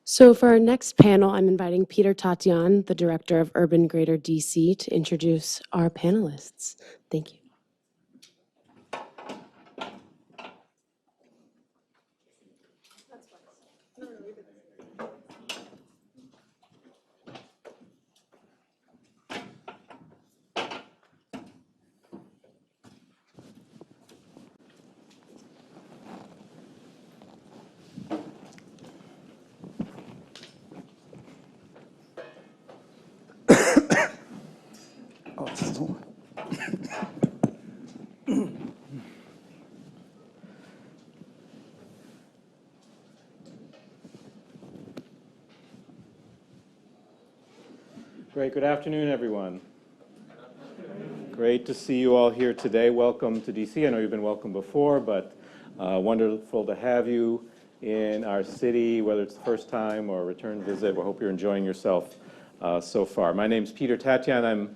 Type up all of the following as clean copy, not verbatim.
So for our next panel, I'm inviting Peter Tatian, the Director of Urban Greater DC, to introduce our panelists. Thank you. Great. Good afternoon, everyone. Great to see you all here today. Welcome to DC. I know you've been welcome before, but wonderful to have you in our city, whether it's the first time or a return visit. We hope you're enjoying yourself so far. My name's Peter Tatian. I'm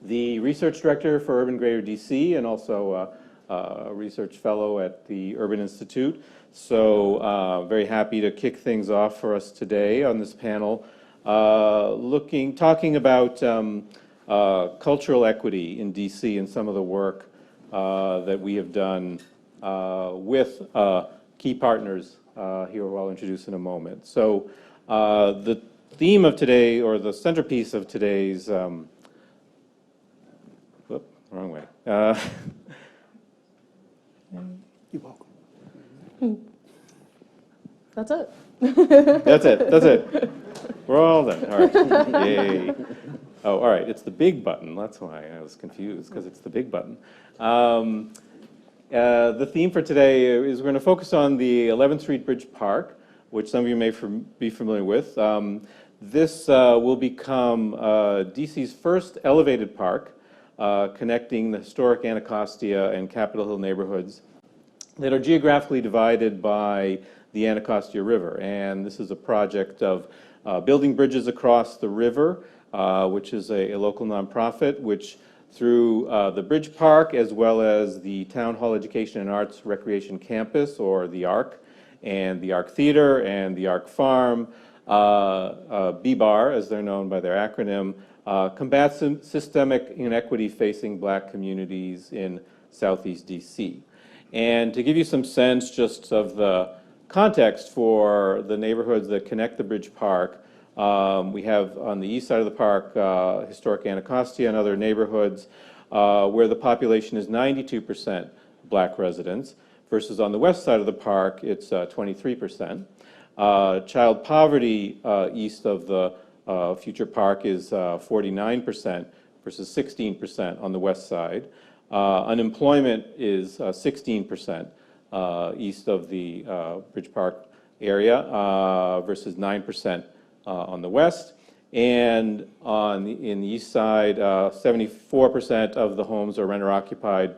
the Research Director for Urban Greater DC and also a Research Fellow at the Urban Institute. So very happy to kick things off for us today on this panel. Talking about cultural equity in DC and some of the work that we have done with key partners here, who I'll introduce in a moment. So the theme of today, or the centerpiece of today's, wrong way. You're welcome. That's it. That's it. That's it. We're all done. All right. Yay. Oh, all right. It's the big button. That's why I was confused, because it's the big button. The theme for today is we're going to focus on the 11th Street Bridge Park, which some of you may be familiar with. This will become DC's first elevated park, connecting the historic Anacostia and Capitol Hill neighborhoods that are geographically divided by the Anacostia River. And this is a project of building bridges across the river, which is a local nonprofit, which through the Bridge Park, as well as the Town Hall Education and Arts Recreation Campus, or the ARC, and the ARC Theater, and the ARC Farm, BBAR, as they're known by their acronym, combats systemic inequity facing Black communities in Southeast DC. And to give you some sense just of the context for the neighborhoods that connect the Bridge Park, we have on the east side of the park historic Anacostia and other neighborhoods where the population is 92% Black residents, versus on the west side of the park it's 23%. Child poverty east of the future park is 49% versus 16% on the west side. Unemployment is 16% east of the Bridge Park area versus 9% on the west. And in the east side, 74% of the homes are renter occupied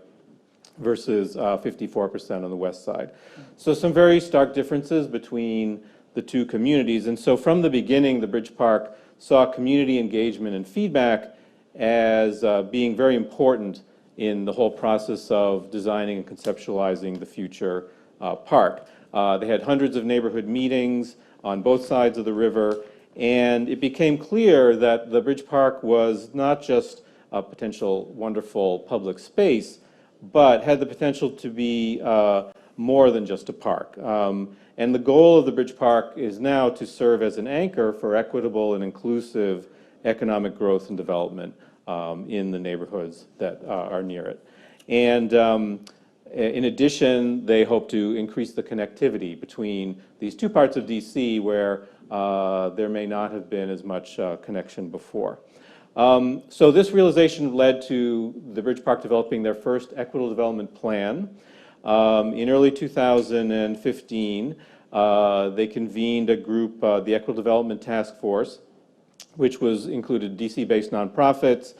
versus 54% on the west side. So some very stark differences between the two communities. And so from the beginning, the Bridge Park saw community engagement and feedback as being very important in the whole process of designing and conceptualizing the future park. They had hundreds of neighborhood meetings on both sides of the river, and it became clear that the Bridge Park was not just a potential wonderful public space, but had the potential to be more than just a park. And the goal of the Bridge Park is now to serve as an anchor for equitable and inclusive economic growth and development in the neighborhoods that are near it. And in addition, they hope to increase the connectivity between these two parts of DC where there may not have been as much connection before. So this realization led to the Bridge Park developing their first equitable development plan. In early 2015, they convened a group, the Equitable Development Task Force, which included DC-based nonprofits,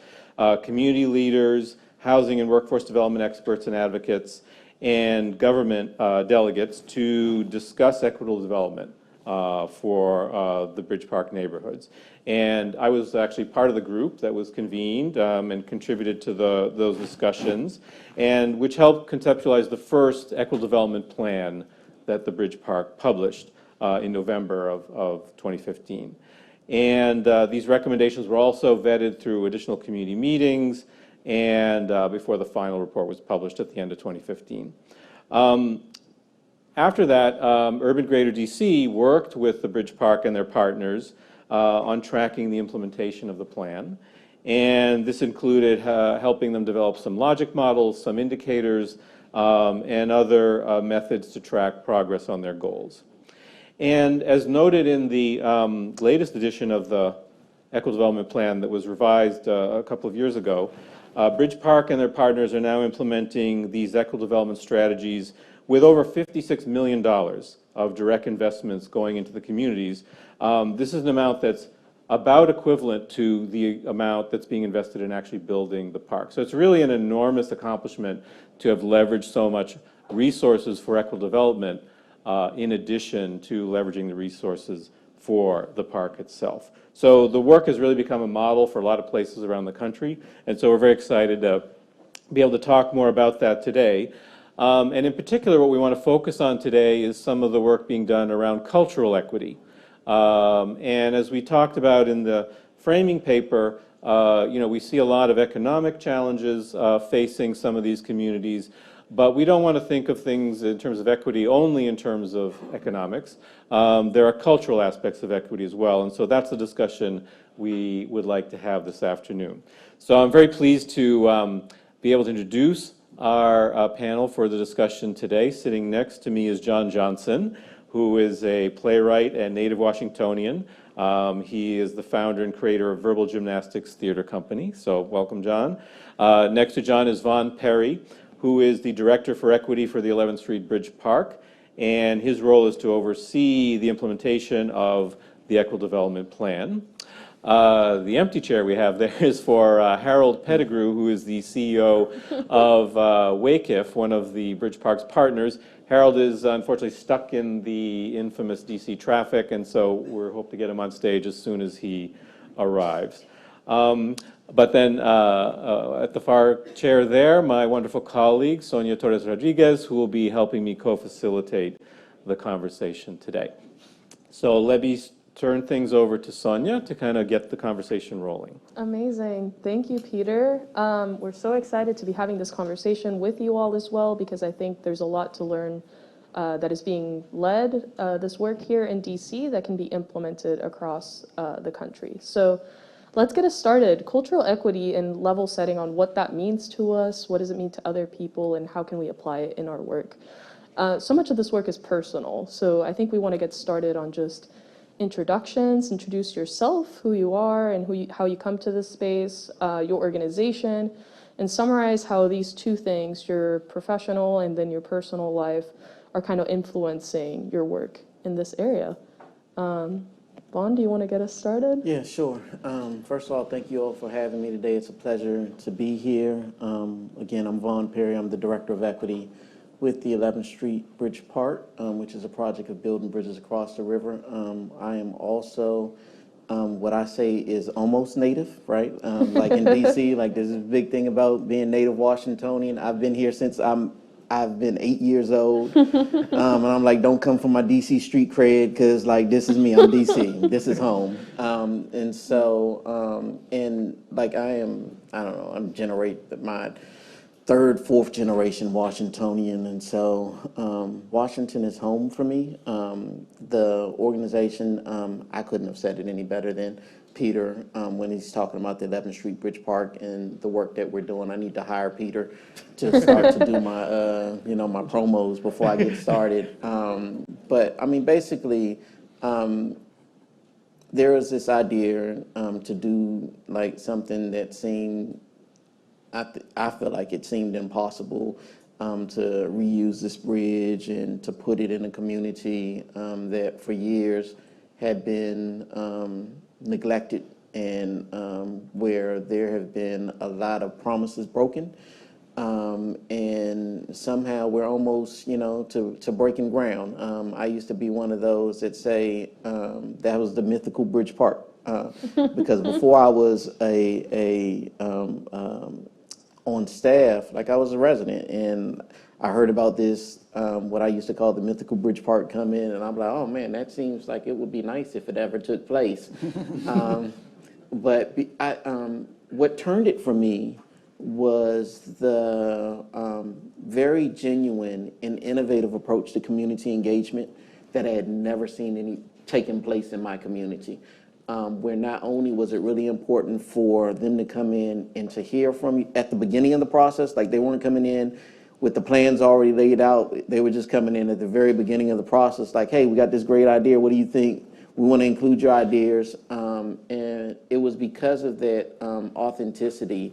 community leaders, housing and workforce development experts and advocates, and government delegates to discuss equitable development for the Bridge Park neighborhoods. And I was actually part of the group that was convened and contributed to those discussions, and which helped conceptualize the first equitable development plan that the Bridge Park published. in November of 2015. And these recommendations were also vetted through additional community meetings and before the final report was published at the end of 2015. After that, Urban Greater DC worked with the Bridge Park and their partners on tracking the implementation of the plan. And this included helping them develop some logic models, some indicators, and other methods to track progress on their goals. And as noted in the latest edition of the Equitable Development Plan that was revised a couple of years ago, Bridge Park and their partners are now implementing these equitable development strategies with over $56 million of direct investments going into the communities. This is an amount that's about equivalent to the amount that's being invested in actually building the park. So it's really an enormous accomplishment to have leveraged so much resources for equitable development in addition to leveraging the resources for the park itself. So the work has really become a model for a lot of places around the country, and so we're very excited to be able to talk more about that today. And in particular, what we want to focus on today is some of the work being done around cultural equity. And as we talked about in the framing paper, we see a lot of economic challenges facing some of these communities, but we don't want to think of things in terms of equity only in terms of economics. There are cultural aspects of equity as well, and so that's the discussion we would like to have this afternoon. So I'm very pleased to be able to introduce our panel for the discussion today. Sitting next to me is John Johnson, who is a playwright and native Washingtonian. He is the founder and creator of Verbal Gymnastics Theater Company. So welcome, John. Next to John is Vaughn Perry, who is the Director for Equity for the 11th Street Bridge Park. And his role is to oversee the implementation of the Equitable Development Plan. The empty chair we have there is for Harold Pettigrew, who is the CEO of WAKIF, one of the Bridge Park's partners. Harold is unfortunately stuck in the infamous DC traffic, and so we hope to get him on stage as soon as he arrives. But then at the far chair there, my wonderful colleague, Sonia Torres Rodríguez, who will be helping me co-facilitate the conversation today. So let me turn things over to Sonia to kind of get the conversation rolling. Amazing. Thank you, Peter. We're so excited to be having this conversation with you all as well, because I think there's a lot to learn that is being led, this work here in DC that can be implemented across the country. So let's get us started. Cultural equity and level setting on what that means to us, what does it mean to other people, and how can we apply it in our work. So much of this work is personal, so I think we want to get started on just introductions. Introduce yourself, who you are, and how you come to this space, your organization, and summarize how these two things, your professional and then your personal life, are kind of influencing your work in this area. Vaughn, do you want to get us started? Yeah, sure. First of all, thank you all for having me today. It's a pleasure to be here. Again, I'm Vaughn Perry. I'm the Director of Equity with the 11th Street Bridge Park, which is a project of building bridges across the river. I am also what I say is almost native, right? Like in DC, like there's a big thing about being native Washingtonian. I've been here since I've been 8 years old, and I'm like, don't come for my DC street cred, because like this is me, I'm DC, this is home. And so, and like I don't know, my third, fourth generation Washingtonian, and so Washington is home for me. The organization, I couldn't have said it any better than Peter when he's talking about the 11th Street Bridge Park and the work that we're doing. I need to hire Peter to start to do my, my promos before I get started. But I mean, basically, there was this idea to do like something that seemed, I feel like it seemed impossible to reuse this bridge and to put it in a community that for years had been neglected, and where there have been a lot of promises broken. And somehow we're almost, to breaking ground. I used to be one of those that say that was the mythical Bridge Park. Because before I was on staff, like I was a resident, and I heard about this, what I used to call the mythical Bridge Park come in, and I'm like, oh man, that seems like it would be nice if it ever took place. But what turned it for me was the very genuine and innovative approach to community engagement that I had never seen taking place in my community. Where not only was it really important for them to come in and to hear from you at the beginning of the process, like they weren't coming in with the plans already laid out, they were just coming in at the very beginning of the process, like, hey, we got this great idea, what do you think? We want to include your ideas. And it was because of that authenticity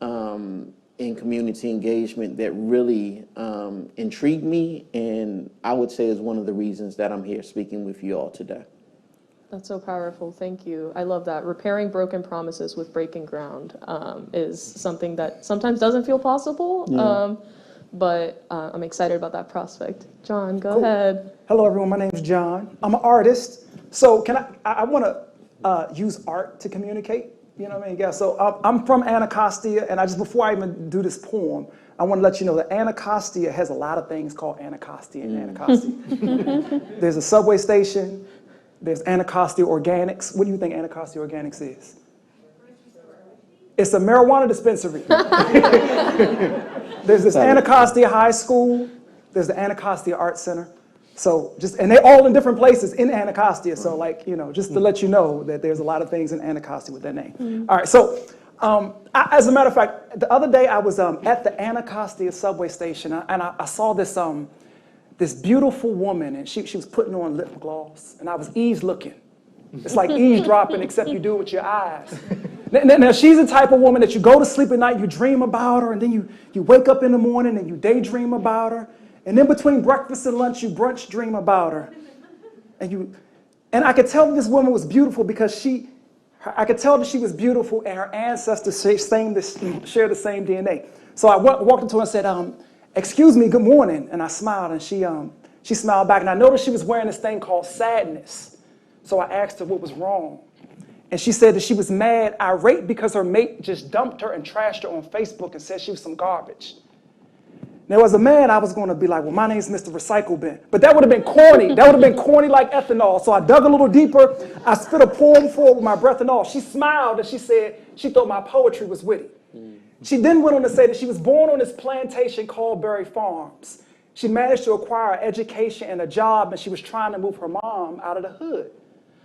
in community engagement that really intrigued me, and I would say is one of the reasons that I'm here speaking with you all today. That's so powerful. Thank you. I love that. Repairing broken promises with breaking ground is something that sometimes doesn't feel possible, but I'm excited about that prospect. John, go ahead. Hello, everyone. My name is John. I'm an artist. So I want to use art to communicate. You know what I mean? Yeah. So I'm from Anacostia, and before I even do this poem, I want to let you know that Anacostia has a lot of things called Anacostia in Anacostia. There's a subway station. There's Anacostia Organics. What do you think Anacostia Organics is? It's a marijuana dispensary. There's this Anacostia High School. There's the Anacostia Art Center. So and they're all in different places in Anacostia. So just to let you know that there's a lot of things in Anacostia with that name. All right, so as a matter of fact, the other day I was at the Anacostia subway station, and I saw this beautiful woman, and she was putting on lip gloss, and I was eavesdropping. It's like eavesdropping, except you do it with your eyes. Now, she's the type of woman that you go to sleep at night, you dream about her, and then you wake up in the morning and you daydream about her. And then between breakfast and lunch, you brunch dream about her. And I could tell that this woman was beautiful because I could tell that she was beautiful and her ancestors share the same DNA. So I walked up to her and said, excuse me, good morning. And I smiled, and she smiled back. And I noticed she was wearing this thing called sadness. So I asked her what was wrong. And she said that she was mad, irate, because her mate just dumped her and trashed her on Facebook and said she was some garbage. Now, as a man, I was going to be like, well, my name's Mr. Recycle Bin. But that would have been corny. That would have been corny like ethanol. So I dug a little deeper. I spit a poem forward with my breath and all. She smiled, and she said she thought my poetry was witty. She then went on to say that she was born on this plantation called Berry Farms. She managed to acquire an education and a job, and she was trying to move her mom out of the hood.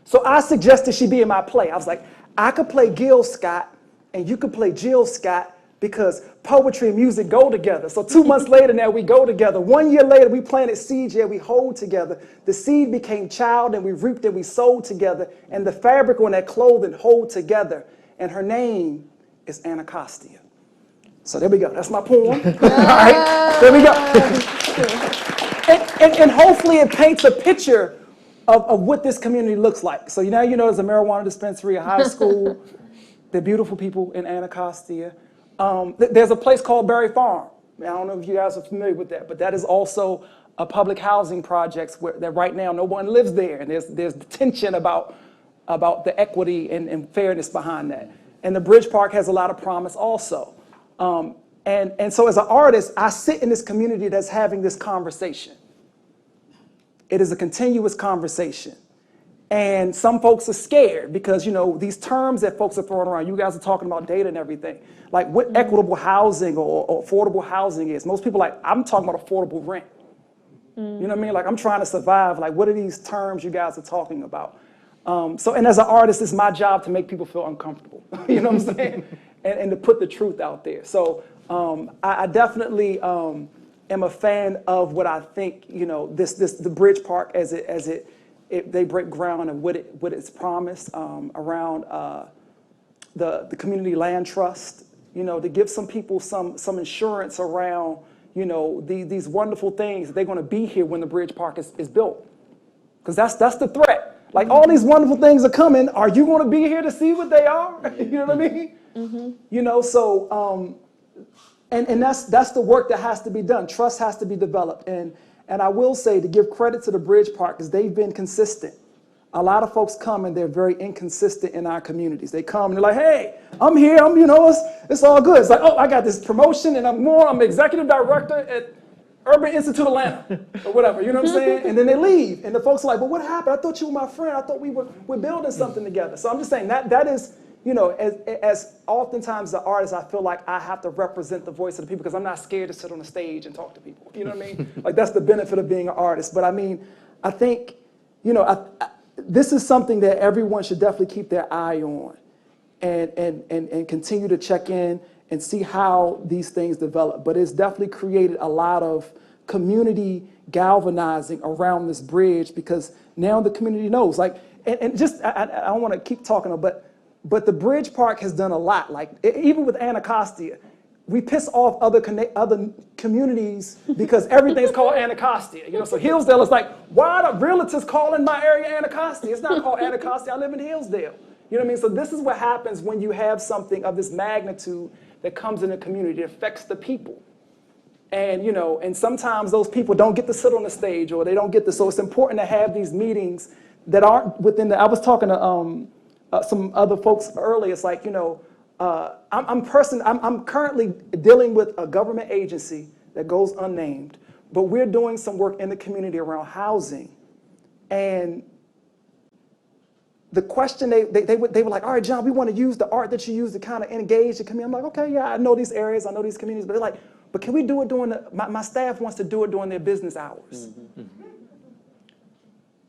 So I suggested she be in my play. I was like, I could play Gil Scott, and you could play Jill Scott, because poetry and music go together. So 2 months later now, we go together. 1 year later, we planted seeds, yeah, we hold together. The seed became child, and we reaped and we sowed together. And the fabric on that clothing hold together. And her name is Anacostia. So there we go. That's my poem. All right, there we go. and hopefully it paints a picture of what this community looks like. So now you know there's a marijuana dispensary, a high school. They're beautiful people in Anacostia. There's a place called Berry Farm. I don't know if you guys are familiar with that, but that is also a public housing project that right now no one lives there, and there's tension about the equity and fairness behind that. And the Bridge Park has a lot of promise also. And so as an artist, I sit in this community that's having this conversation. It is a continuous conversation. And some folks are scared because, these terms that folks are throwing around, you guys are talking about data and everything, like what equitable housing or affordable housing is. Most people I'm talking about affordable rent. You know what I mean? Like, I'm trying to survive. Like, what are these terms you guys are talking about? And as an artist, it's my job to make people feel uncomfortable. You know what I'm saying? And to put the truth out there. So I definitely am a fan of what I think, the Bridge Park they break ground and what it's promised around the community land trust, to give some people some insurance around, these wonderful things that they're going to be here when the Bridge Park is built. Because that's the threat. Like, all these wonderful things are coming. Are you going to be here to see what they are? You know what I mean? Mm-hmm. So and that's the work that has to be done. Trust has to be developed. And I will say, to give credit to the Bridge Park, because they've been consistent. a lot of folks come and they're very inconsistent in our communities. They come and they're like, hey, I'm here, you know, it's all good. It's like, oh, I got this promotion and I'm executive director at Urban Institute Atlanta or whatever, you know what I'm saying? And then they leave and the folks are like, but what happened? I thought you were my friend. I thought we're building something together. So I'm just saying that is, you know, as oftentimes the artist, I feel like I have to represent the voice of the people because I'm not scared to sit on the stage and talk to people. You know what I mean? Like that's the benefit of being an artist. But I mean, I think, you know, this is something that everyone should definitely keep their eye on and continue to check in and see how these things develop. But it's definitely created a lot of community galvanizing around this bridge because now the community knows. Like, and just, I don't want to keep talking, but the Bridge Park has done a lot. Like, even with Anacostia, we piss off other communities because everything's called Anacostia. You know, so Hillsdale is like, why are the realtors calling my area Anacostia? It's not called Anacostia. I live in Hillsdale. You know what I mean? So this is what happens when you have something of this magnitude that comes in a community. It affects the people. And, you know, and sometimes those people don't get to sit on the stage or they don't get to. So it's important to have these meetings that aren't within I was talking to some other folks earlier. It's like, you know, I'm currently dealing with a government agency that goes unnamed, but we're doing some work in the community around housing. And the question they were like, all right, John, we want to use the art that you use to kind of engage the community. I'm like, okay, yeah, I know these areas, I know these communities, but they're like, but can we do it during my staff wants to do it during their business hours. Mm-hmm.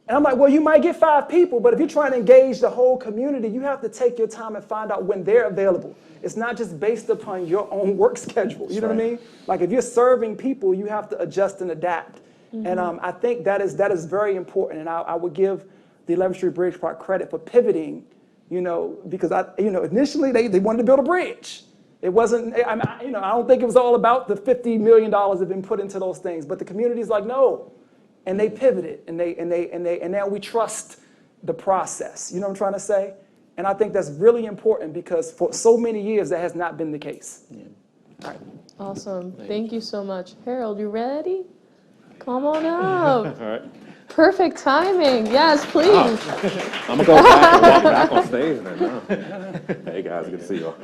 And I'm like, well, you might get 5 people, but if you're trying to engage the whole community, you have to take your time and find out when they're available. It's not just based upon your own work schedule. You know what I mean? Like if you're serving people, you have to adjust and adapt. Mm-hmm. And I think that is very important. And I would give the 11th Street Bridge Park credit for pivoting, you know, because initially they wanted to build a bridge. It wasn't, I don't think it was all about the $50 million that have been put into those things, but the community's like, no. And they pivoted, and now we trust the process. You know what I'm trying to say? And I think that's really important because for so many years that has not been the case. Yeah. All right. Awesome. Thank you so much. Harold, you ready? Come on up. All right. Perfect timing. Yes, please. Oh. I'm going to go back and walk back on stage then. Hey, guys, good to see you all.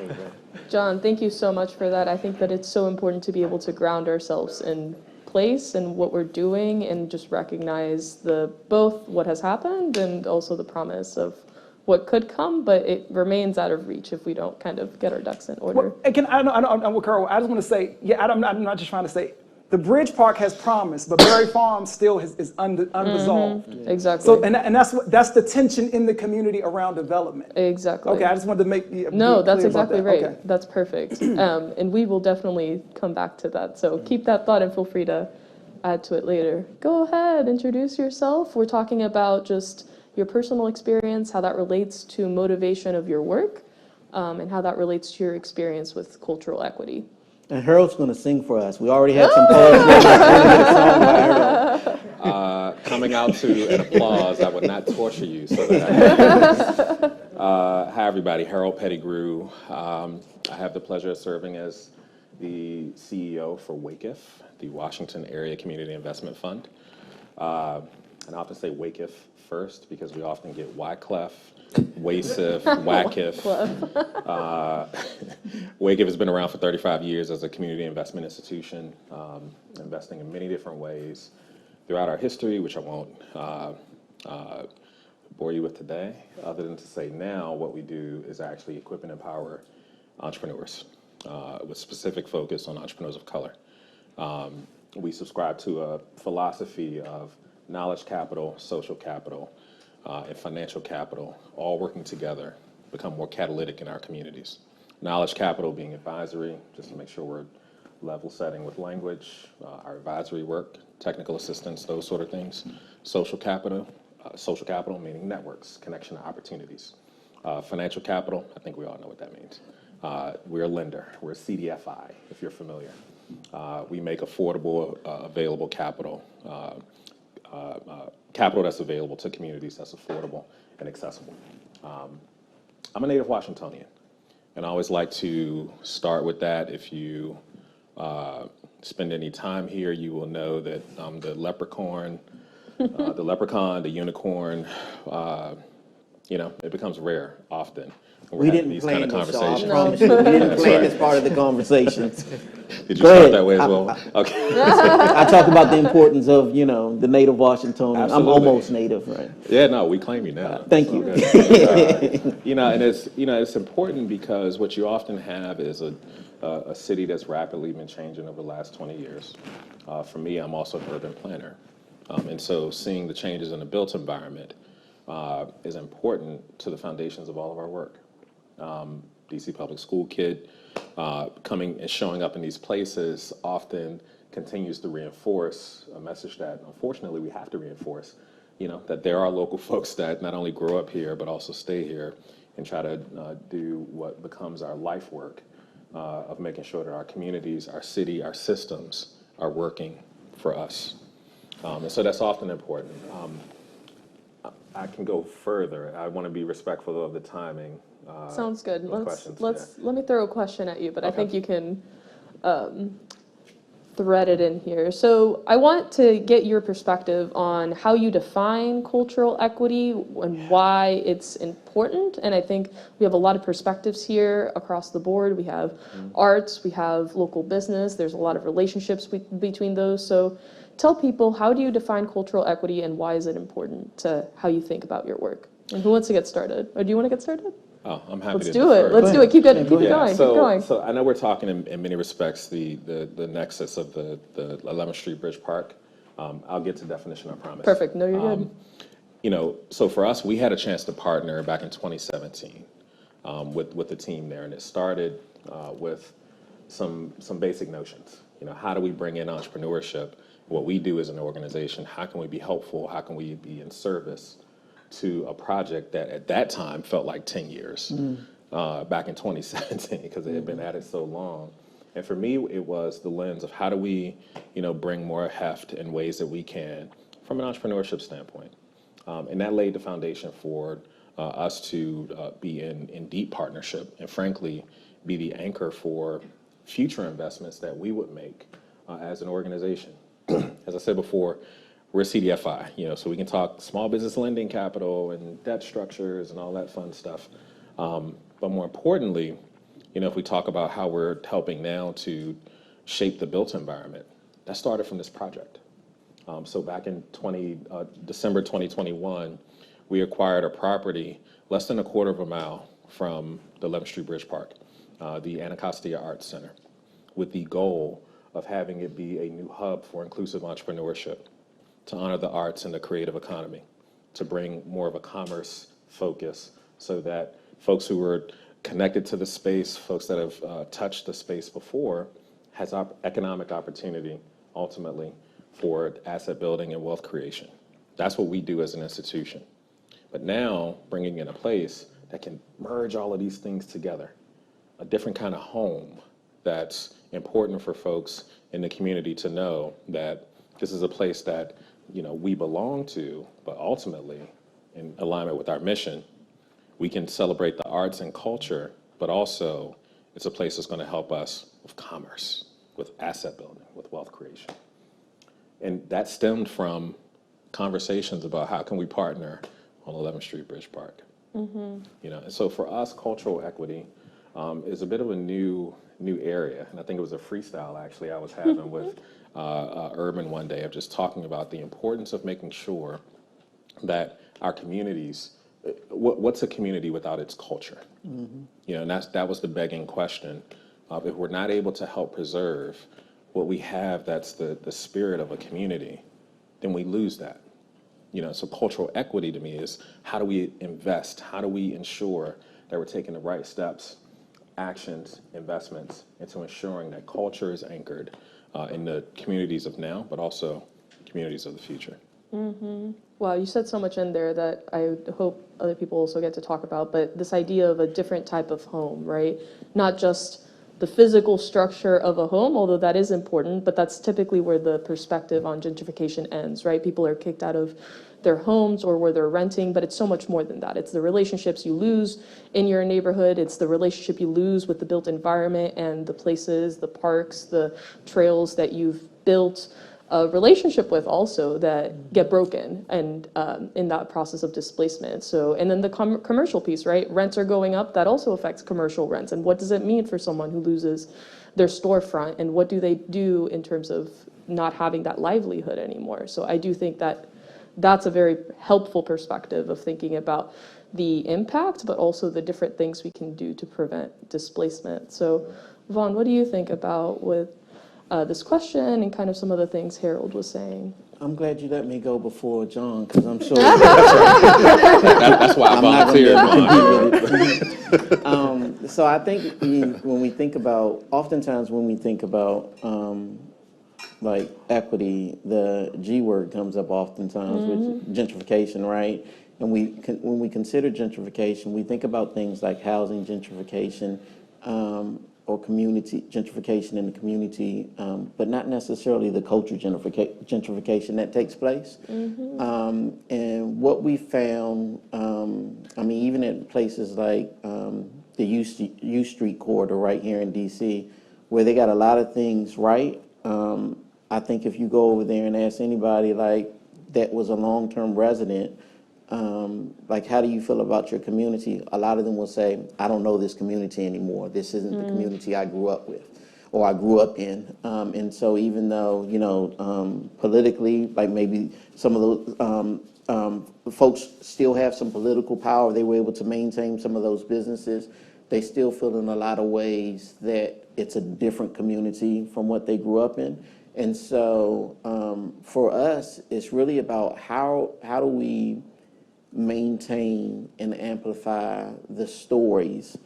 John, thank you so much for that. I think that it's so important to be able to ground ourselves in place and what we're doing and just recognize both what has happened and also the promise of what could come, but it remains out of reach if we don't kind of get our ducks in order. Well, again, I just want to say, I'm not just trying to say, the Bridge Park has promise, but Berry Farm still is unresolved. Mm-hmm. Exactly. So, and that's the tension in the community around development. Exactly. Okay, I just wanted to make No, that's exactly right. Okay. That's perfect. And we will definitely come back to that. So keep that thought and feel free to add to it later. Go ahead, introduce yourself. We're talking about just your personal experience, how that relates to motivation of your work, and how that relates to your experience with cultural equity. And Harold's going to sing for us. We already had some poets. Coming out to an applause, I would not torture you. So that hi, everybody. Harold Pettigrew. I have the pleasure of serving as the CEO for WAKIF, the Washington Area Community Investment Fund. And I often say WAKIF first because we often get Wyclef, WASIF, WACIF. WAKIF has been around for 35 years as a community investment institution, investing in many different ways throughout our history, which I won't bore you with today, other than to say now what we do is actually equip and empower entrepreneurs with specific focus on entrepreneurs of color. We subscribe to a philosophy of knowledge capital, social capital, and financial capital, all working together, become more catalytic in our communities. Knowledge capital being advisory, just to make sure we're level setting with language, our advisory work, technical assistance, those sort of things. Social capital meaning networks, connection to opportunities. Financial capital, I think we all know what that means. We're a lender, we're a CDFI, if you're familiar. We make affordable, available capital, capital that's available to communities that's affordable and accessible. I'm a native Washingtonian, and I always like to start with that. If you spend any time here, you will know that I'm the leprechaun The leprechaun, the unicorn, it becomes rare often. When We we're having didn't these plan kind of this, so I conversations. promise you, we didn't plan this part of the conversation. Did you Go start ahead. that way as well? Okay. I talk about the importance of, the native Washingtonian. I'm Absolutely. almost native, right? Yeah, no, we claim you now. Thank So you. good. And it's important because what you often have is a city that's rapidly been changing over the last 20 years. For me, I'm also an urban planner. And so seeing the changes in the built environment is important to the foundations of all of our work. DC public school kid coming and showing up in these places often continues to reinforce a message that unfortunately we have to reinforce, that there are local folks that not only grow up here but also stay here and try to do what becomes our life work of making sure that our communities, our city, our systems are working for us. And so that's often important. I can go further. I want to be respectful of the timing. Sounds good. Questions, Let me throw a question at you, but I Okay. think you can thread it in here. So I want to get your perspective on how you define cultural equity and why it's important. And I think we have a lot of perspectives here across the board. We have arts, we have local business. There's a lot of relationships between those. So tell people, how do you define cultural equity and why is it important to how you think about your work? And who wants to get started? Or do you want to get started? Oh, I'm happy Let's to do it. defer. Let's do it. Keep it going. Yeah, Keep going. so I know we're talking in many respects the nexus of the 11th Street Bridge Park. I'll get to definition, I promise. Perfect. No, you're good. So for us, we had a chance to partner back in 2017 with the team there, and it started with some basic notions. How do we bring in entrepreneurship? What we do as an organization, how can we be helpful? How can we be in service to a project that at that time felt like 10 years, back in 2017, because it had been at it so long. And for me, it was the lens of how do we, bring more heft in ways that we can from an entrepreneurship standpoint. And that laid the foundation for us to be in deep partnership and frankly, be the anchor for future investments that we would make as an organization. As I said before, we're a CDFI, so we can talk small business lending capital and debt structures and all that fun stuff. But more importantly, if we talk about how we're helping now to shape the built environment, that started from this project. So back in December 2021, we acquired a property less than a quarter of a mile from the 11th Street Bridge Park, the Anacostia Arts Center, with the goal of having it be a new hub for inclusive entrepreneurship, to honor the arts and the creative economy, to bring more of a commerce focus so that folks who were connected to the space, folks that have touched the space before, has economic opportunity ultimately for asset building and wealth creation. That's what we do as an institution. But now bringing in a place that can merge all of these things together, a different kind of home that's important for folks in the community to know that this is a place that we belong to, but ultimately, in alignment with our mission, we can celebrate the arts and culture, but also it's a place that's going to help us with commerce, with asset building, with wealth creation. And that stemmed from conversations about how can we partner on 11th Street Bridge Park. And so for us, cultural equity is a bit of a new area, and I think it was a freestyle actually I was having with Urban one day of just talking about the importance of making sure that our communities, what's a community without its culture? And that was the begging question of if we're not able to help preserve what we have that's the spirit of a community, then we lose that. So cultural equity to me is how do we invest? How do we ensure that we're taking the right steps, actions, investments into ensuring that culture is anchored in the communities of now, but also communities of the future. Wow, you said so much in there that I hope other people also get to talk about, but this idea of a different type of home, right? Not just the physical structure of a home, although that is important, but that's typically where the perspective on gentrification ends, right? People are kicked out of their homes or where they're renting, but it's so much more than that. It's the relationships you lose in your neighborhood. It's the relationship you lose with the built environment and the places, the parks, the trails that you've built. a relationship with also that get broken and in that process of displacement. So, and then the commercial piece, right? Rents are going up, that also affects commercial rents. And what does it mean for someone who loses their storefront, and what do they do in terms of not having that livelihood anymore? So I do think that that's a very helpful perspective of thinking about the impact, but also the different things we can do to prevent displacement. So Vaughn, what do you think about with this question and kind of some of the things Harold was saying? I'm glad you let me go before John, because I'm sure That's why I volunteered. So I think when we think about, oftentimes when we think about like equity, the G word comes up oftentimes with gentrification, right? And when we consider gentrification, we think about things like housing gentrification, or community gentrification in the community, but not necessarily the culture gentrification that takes place. And what we found, I mean, even in places like the U Street corridor right here in DC, where they got a lot of things right, I think if you go over there and ask anybody like that was a long-term resident, like, how do you feel about your community? A lot of them will say, I don't know this community anymore. This isn't the community I grew up with or I grew up in. And so even though, you know, politically, like maybe some of those folks still have some political power, they were able to maintain some of those businesses, they still feel in a lot of ways that it's a different community from what they grew up in. And so for us, it's really about how do we maintain and amplify the stories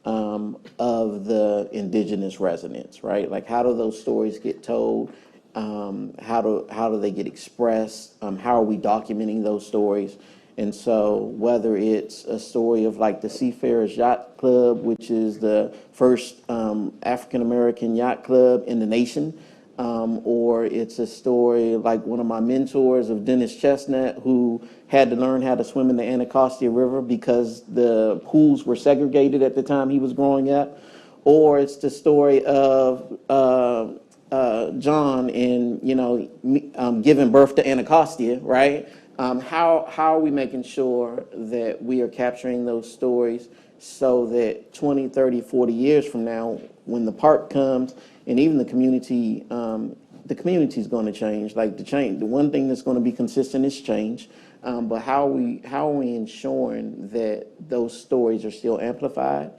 of the indigenous residents, right? Like, how do those stories get told? How do they get expressed? How are we documenting those stories? And so whether it's a story of like the Seafarers Yacht Club, which is the first African-American yacht club in the nation, or it's a story like one of my mentors of Dennis Chestnut, who had to learn how to swim in the Anacostia River because the pools were segregated at the time he was growing up, or it's the story of John in, you know, giving birth to Anacostia, right? How are we making sure that we are capturing those stories so that 20, 30, 40 years from now, when the park comes, and even the community is going to change. Like the one thing that's going to be consistent is change. But how are we ensuring that those stories are still amplified?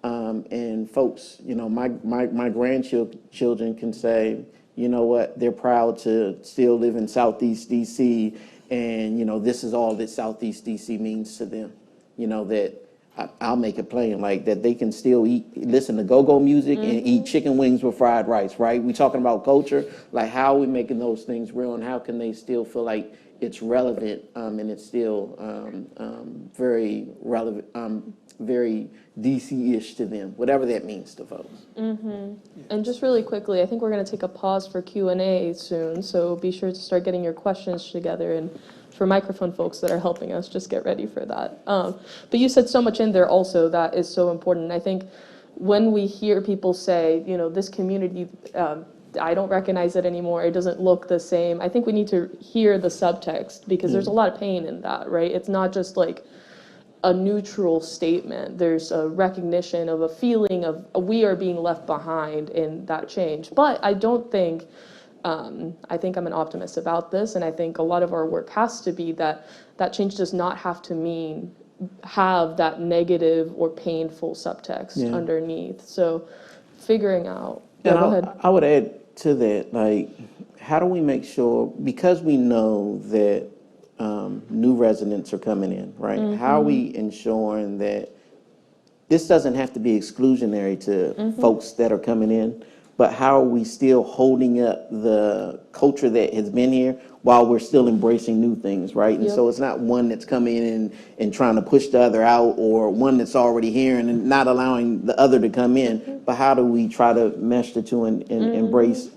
And folks, you know, my grandchildren can say, you know what, they're proud to still live in Southeast DC, and you know, this is all that Southeast DC means to them. You know, that I'll make it plain, like that they can still listen to go-go music and eat chicken wings with fried rice, right? We talking about culture, like how are we making those things real, and how can they still feel like it's relevant and it's still very relevant, very DC-ish to them, whatever that means to folks. And just really quickly, I think we're going to take a pause for Q&A soon, so be sure to start getting your questions together. And for microphone folks that are helping us, just get ready for that. But you said so much in there also that is so important. I think when we hear people say, you know, this community, I don't recognize it anymore, it doesn't look the same, I think we need to hear the subtext, because there's a lot of pain in that, right? It's not just like a neutral statement. There's a recognition of a feeling of we are being left behind in that change. But I don't think, I think I'm an optimist about this, and I think a lot of our work has to be that that change does not have to have that negative or painful subtext underneath. So figuring out, go ahead. I would add to that, like, how do we make sure, because we know that new residents are coming in, right? How are we ensuring that this doesn't have to be exclusionary to folks that are coming in, but how are we still holding up the culture that has been here while we're still embracing new things, right? And so it's not one that's coming in and trying to push the other out, or one that's already here and not allowing the other to come in, but how do we try to mesh the two and embrace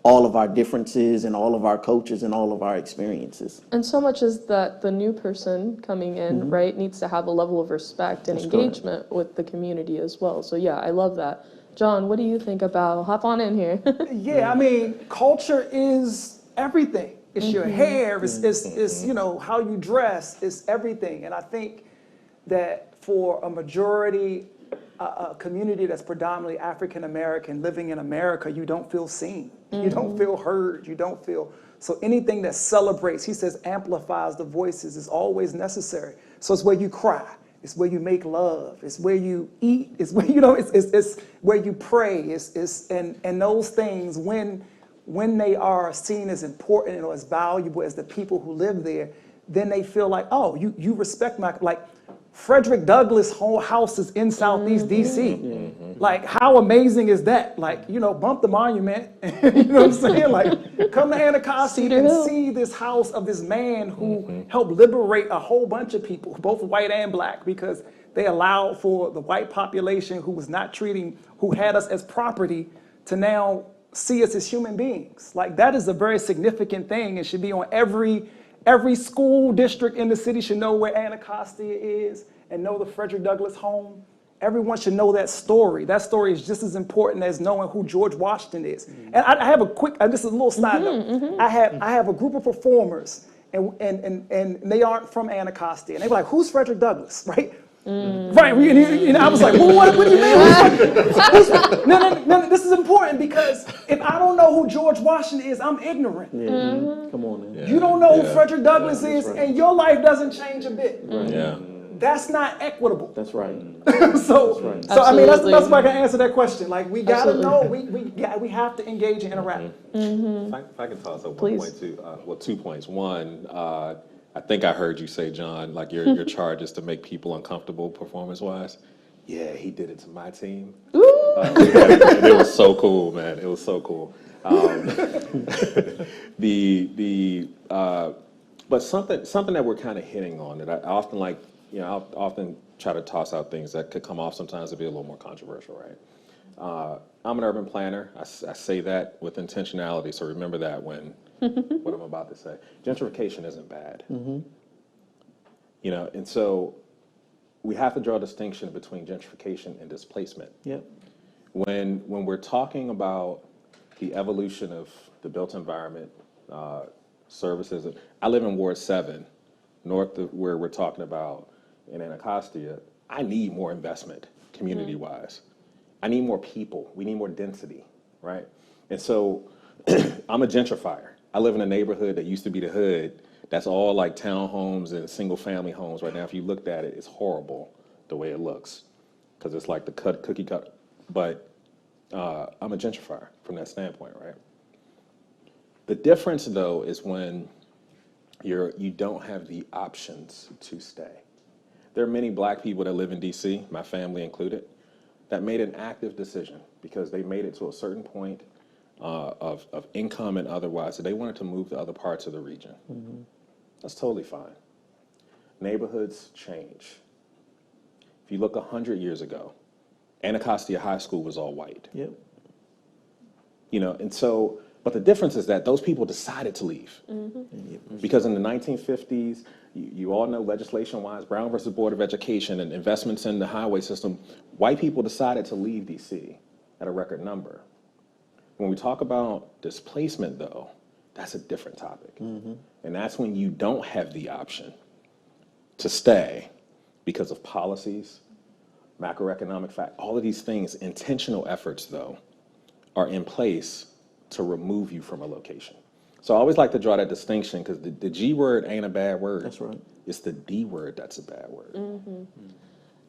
all of our differences and all of our cultures and all of our experiences. And so much is that the new person coming in, right, needs to have a level of respect and engagement with the community as well. So yeah, I love that. John, what do you think about, hop on in here. Yeah, I mean, culture is everything. It's your hair, it's you know, how you dress, it's everything. And I think that for a majority, a community that's predominantly African American living in America, you don't feel seen, you don't feel heard, you don't feel, so anything that celebrates, he says, amplifies the voices is always necessary. So it's where you cry, it's where you make love, it's where you eat, it's where, you know, it's where you pray, and those things, when they are seen as important or as valuable as the people who live there, then they feel like, oh, you respect my, like, Frederick Douglass' whole house is in Southeast DC. Like, how amazing is that? Like, you know, bump the monument, you know what I'm saying? Like, come to Anacostia and see this house of this man who helped liberate a whole bunch of people, both white and black, because they allowed for the white population who was not treating, who had us as property, to now see us as human beings. Like, that is a very significant thing. It should be on every school district in the city should know where Anacostia is and know the Frederick Douglass home. Everyone should know that story. That story is just as important as knowing who George Washington is. And I have a quick, this is a little side note. I have a group of performers, and they aren't from Anacostia. And they were like, who's Frederick Douglass, right? Right, and I was like, well, what do you mean? No, this is important, because if I don't know who George Washington is, I'm ignorant. Come on, man. You don't know who Frederick Douglass is, and your life doesn't change a bit. That's not equitable. That's right. So I mean, that's the best way I can answer that question. Like, we gotta know, we have to engage and interact. If I can toss up 1 point too, well, 2 points. One, I think I heard you say, John, like your charge is to make people uncomfortable performance-wise. Yeah, he did it to my team. It was so cool, man. It was so cool. But something that we're kind of hitting on that I often like, you know, I often try to toss out things that could come off sometimes to be a little more controversial, right? I'm an urban planner. I say that with intentionality, so remember that when what I'm about to say. Gentrification isn't bad. You know, and so we have to draw a distinction between gentrification and displacement. When we're talking about the evolution of the built environment, services, I live in Ward 7, north of where we're talking about in Anacostia. I need more investment, community-wise. I need more people. We need more density, right? And so I'm a gentrifier. I live in a neighborhood that used to be the hood. That's all like townhomes and single-family homes right now. If you looked at it, it's horrible the way it looks, because it's like the cookie cutter. But I'm a gentrifier from that standpoint, right? The difference, though, is when you don't have the options to stay. There are many black people that live in DC, my family included, that made an active decision because they made it to a certain point of income and otherwise, so they wanted to move to other parts of the region. That's totally fine. Neighborhoods change. If you look 100 years ago, Anacostia High School was all white. You know, and so, but the difference is that those people decided to leave. Because in the 1950s, you all know legislation-wise, Brown versus Board of Education and investments in the highway system, white people decided to leave DC at a record number. When we talk about displacement, though, that's a different topic. And that's when you don't have the option to stay because of policies, macroeconomic fact, all of these things. Intentional efforts, though, are in place to remove you from a location. So I always like to draw that distinction, because the G word ain't a bad word. That's right. It's the D word that's a bad word.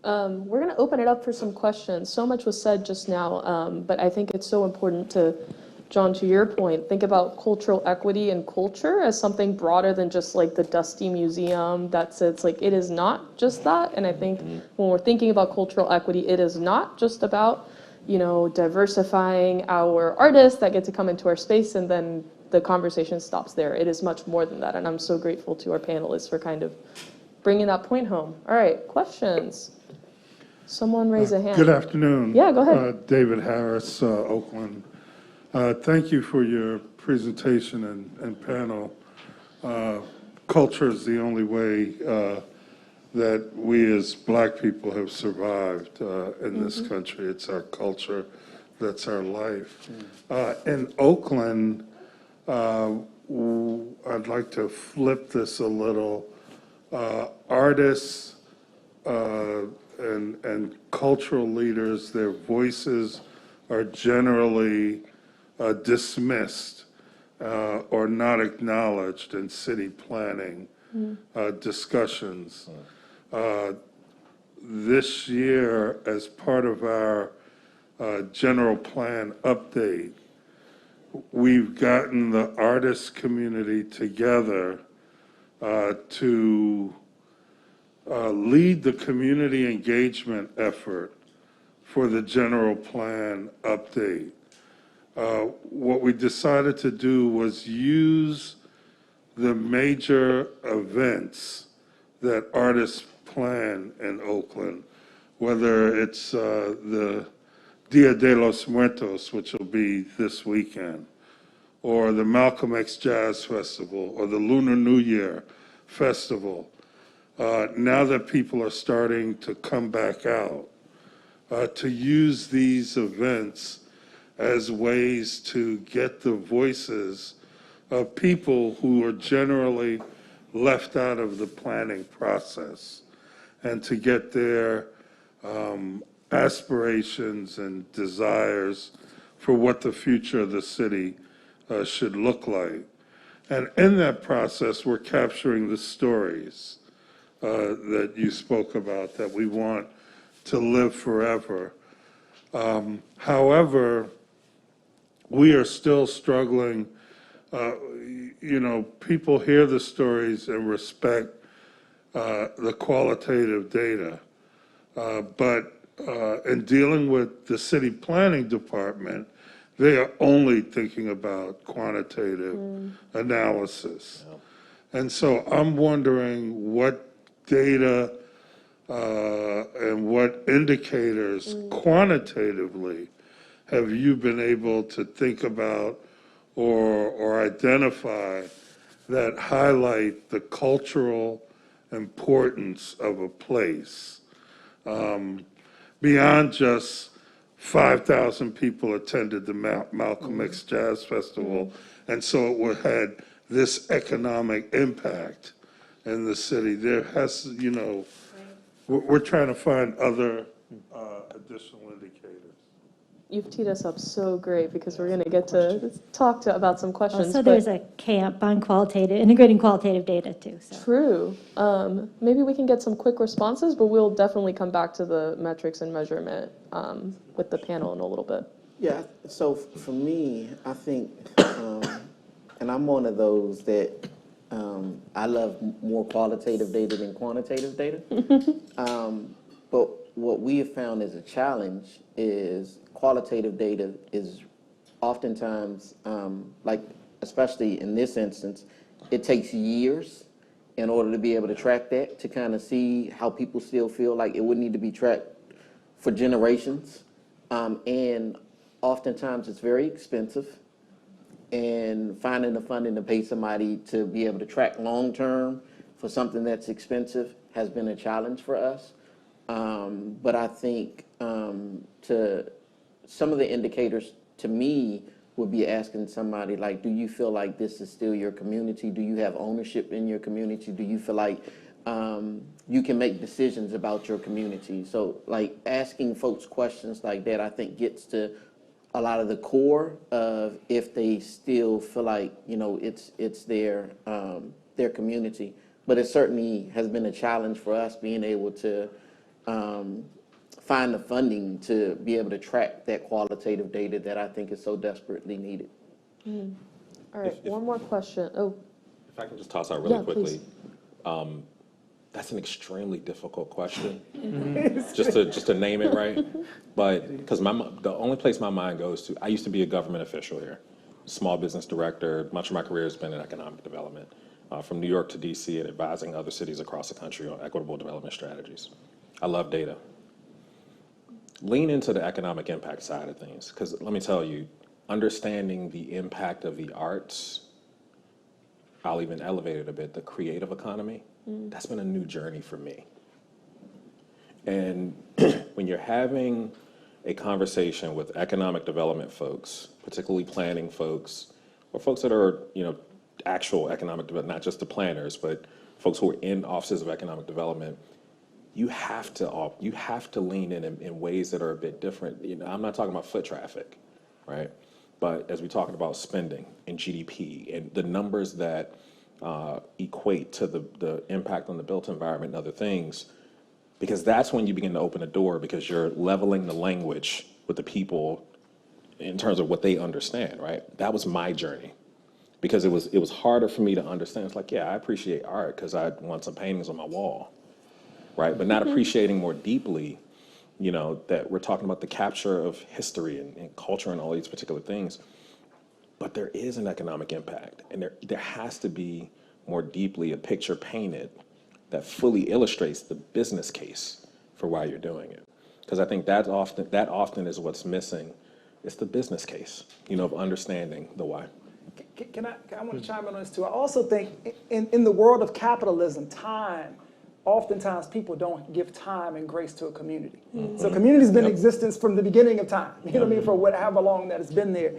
We're going to open it up for some questions. So much was said just now, but I think it's so important to, John, to your point, think about cultural equity and culture as something broader than just like the dusty museum that sits, like, it is not just that. And I think when we're thinking about cultural equity, it is not just about, you know, diversifying our artists that get to come into our space and then the conversation stops there. It is much more than that. And I'm so grateful to our panelists for kind of bringing that point home. All right, questions? Someone raise a hand. Good afternoon. Yeah, go ahead. David Harris, Oakland. Thank you for your presentation and panel. Culture is the only way that we as Black people have survived in this country. It's our culture, that's our life. In Oakland, I'd like to flip this a little. Artists and cultural leaders, their voices are generally dismissed or not acknowledged in city planning discussions. This year, as part of our general plan update, we've gotten the artist community together to lead the community engagement effort for the general plan update. What we decided to do was use the major events that artists plan in Oakland, whether it's the Dia de los Muertos, which will be this weekend, or the Malcolm X Jazz Festival, or the Lunar New Year Festival. Now that people are starting to come back out, to use these events as ways to get the voices of people who are generally left out of the planning process, and to get their aspirations and desires for what the future of the city should look like. And in that process, we're capturing the stories that you spoke about, that we want to live forever. However, we are still struggling. People hear the stories and respect the qualitative data, but in dealing with the city planning department, they are only thinking about quantitative analysis. And so I'm wondering what data and what indicators quantitatively have you been able to think about or identify that highlight the cultural importance of a place, beyond just 5,000 people attended the Malcolm X Jazz Festival, and so it had this economic impact in the city. There has, we're trying to find other additional indicators. You've teed us up so great because we're going to get to talk about some questions. So there's a camp on integrating qualitative data too. So. True. Maybe we can get some quick responses, but we'll definitely come back to the metrics and measurement with the panel in a little bit. Yeah, so for me, I think, and I'm one of those that I love more qualitative data than quantitative data. But what we have found as a challenge is qualitative data is oftentimes, especially in this instance, it takes years in order to be able to track that, to kind of see how people still feel like it would need to be tracked for generations. And oftentimes it's very expensive, and finding the funding to pay somebody to be able to track long-term for something that's expensive has been a challenge for us. But I think to some of the indicators to me would be asking somebody like, do you feel like this is still your community? Do you have ownership in your community? Do you feel like you can make decisions about your community? So like asking folks questions like that, I think gets to a lot of the core of if they still feel like, it's their community. But it certainly has been a challenge for us being able to find the funding to be able to track that qualitative data that I think is so desperately needed. All right, one more question. Oh, If I can just toss out really quickly. Please. That's an extremely difficult question, just to name it right. But because the only place my mind goes to, I used to be a government official here, small business director. Much of my career has been in economic development, from New York to DC, and advising other cities across the country on equitable development strategies. I love data. Lean into the economic impact side of things, because let me tell you, understanding the impact of the arts, I'll even elevate it a bit, the creative economy, that's been a new journey for me. And when you're having a conversation with economic development folks, particularly planning folks, or folks that are, actual economic development, not just the planners, but folks who are in offices of economic development, you have to lean in ways that are a bit different. You know, I'm not talking about foot traffic, right? But as we're talking about spending and GDP and the numbers that equate to the impact on the built environment and other things, because that's when you begin to open a door, because you're leveling the language with the people in terms of what they understand, right? That was my journey, because it was harder for me to understand. It's like, yeah, I appreciate art because I want some paintings on my wall, right? But not appreciating more deeply, you know, that we're talking about the capture of history and culture and all these particular things. But there is an economic impact, and there has to be more deeply a picture painted that fully illustrates the business case for why you're doing it. Because I think that often is what's missing. It's the business case, you know, of understanding the why. I want to chime in on this too. I also think in the world of capitalism, time, oftentimes people don't give time and grace to a community. So community's been in existence from the beginning of time, you know what I mean, for however long that it's been there.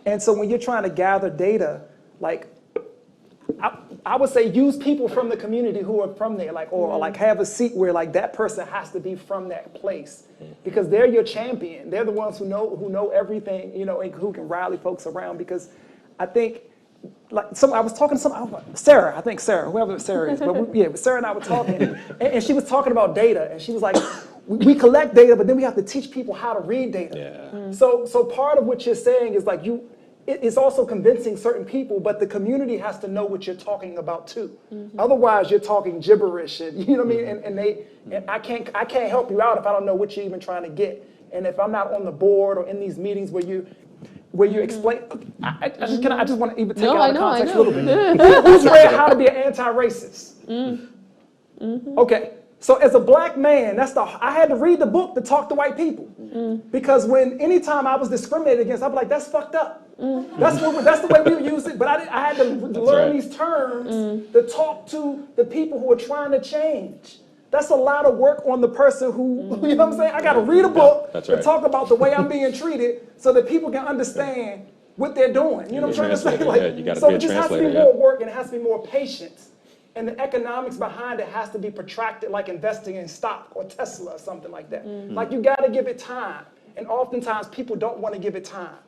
And so when you're trying to gather data, like, I would say use people from the community who are from there, like, or like have a seat where like that person has to be from that place, because they're your champion. They're the ones who know everything, you know, and who can rally folks around. Because I think, like, I was talking to Sarah, whoever Sarah is, but Sarah and I were talking, and she was talking about data, and she was like, we collect data, but then we have to teach people how to read data. Yeah. So part of what you're saying is like it's also convincing certain people, but the community has to know what you're talking about too. Otherwise, you're talking gibberish, and you know what I mean. And I can't help you out if I don't know what you're even trying to get, and if I'm not on the board or in these meetings where you explain. I just want to even take it out of context a little bit. Who's read How to Be an Anti-Racist? Okay. So as a black man, I had to read the book to talk to white people, because anytime I was discriminated against, I'd be like, that's fucked up. That's the way we would use it. But I had to learn these terms to talk to the people who are trying to change. That's a lot of work on the person who, you know what I'm saying? I got to read a book to talk about the way I'm being treated so that people can understand what they're doing. You know what I'm trying to say? Like, so it just has to be more work, and it has to be more patience. And the economics behind it has to be protracted, like investing in stock or Tesla or something like that. Like, you got to give it time. And oftentimes people don't want to give it time.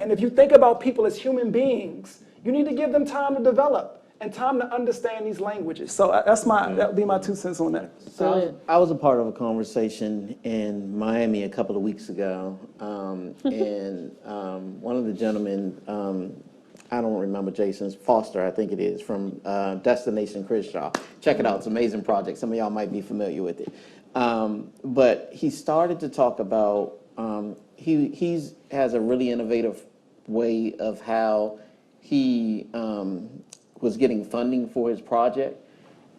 And if you think about people as human beings, you need to give them time to develop and time to understand these languages. So that would be my 2 cents on that. So I was a part of a conversation in Miami a couple of weeks ago, and one of the gentlemen, I don't remember Jason's, Foster, I think it is, from Destination Crenshaw. Check it out, it's an amazing project. Some of y'all might be familiar with it. But he started to talk about, he has a really innovative way of how he was getting funding for his project.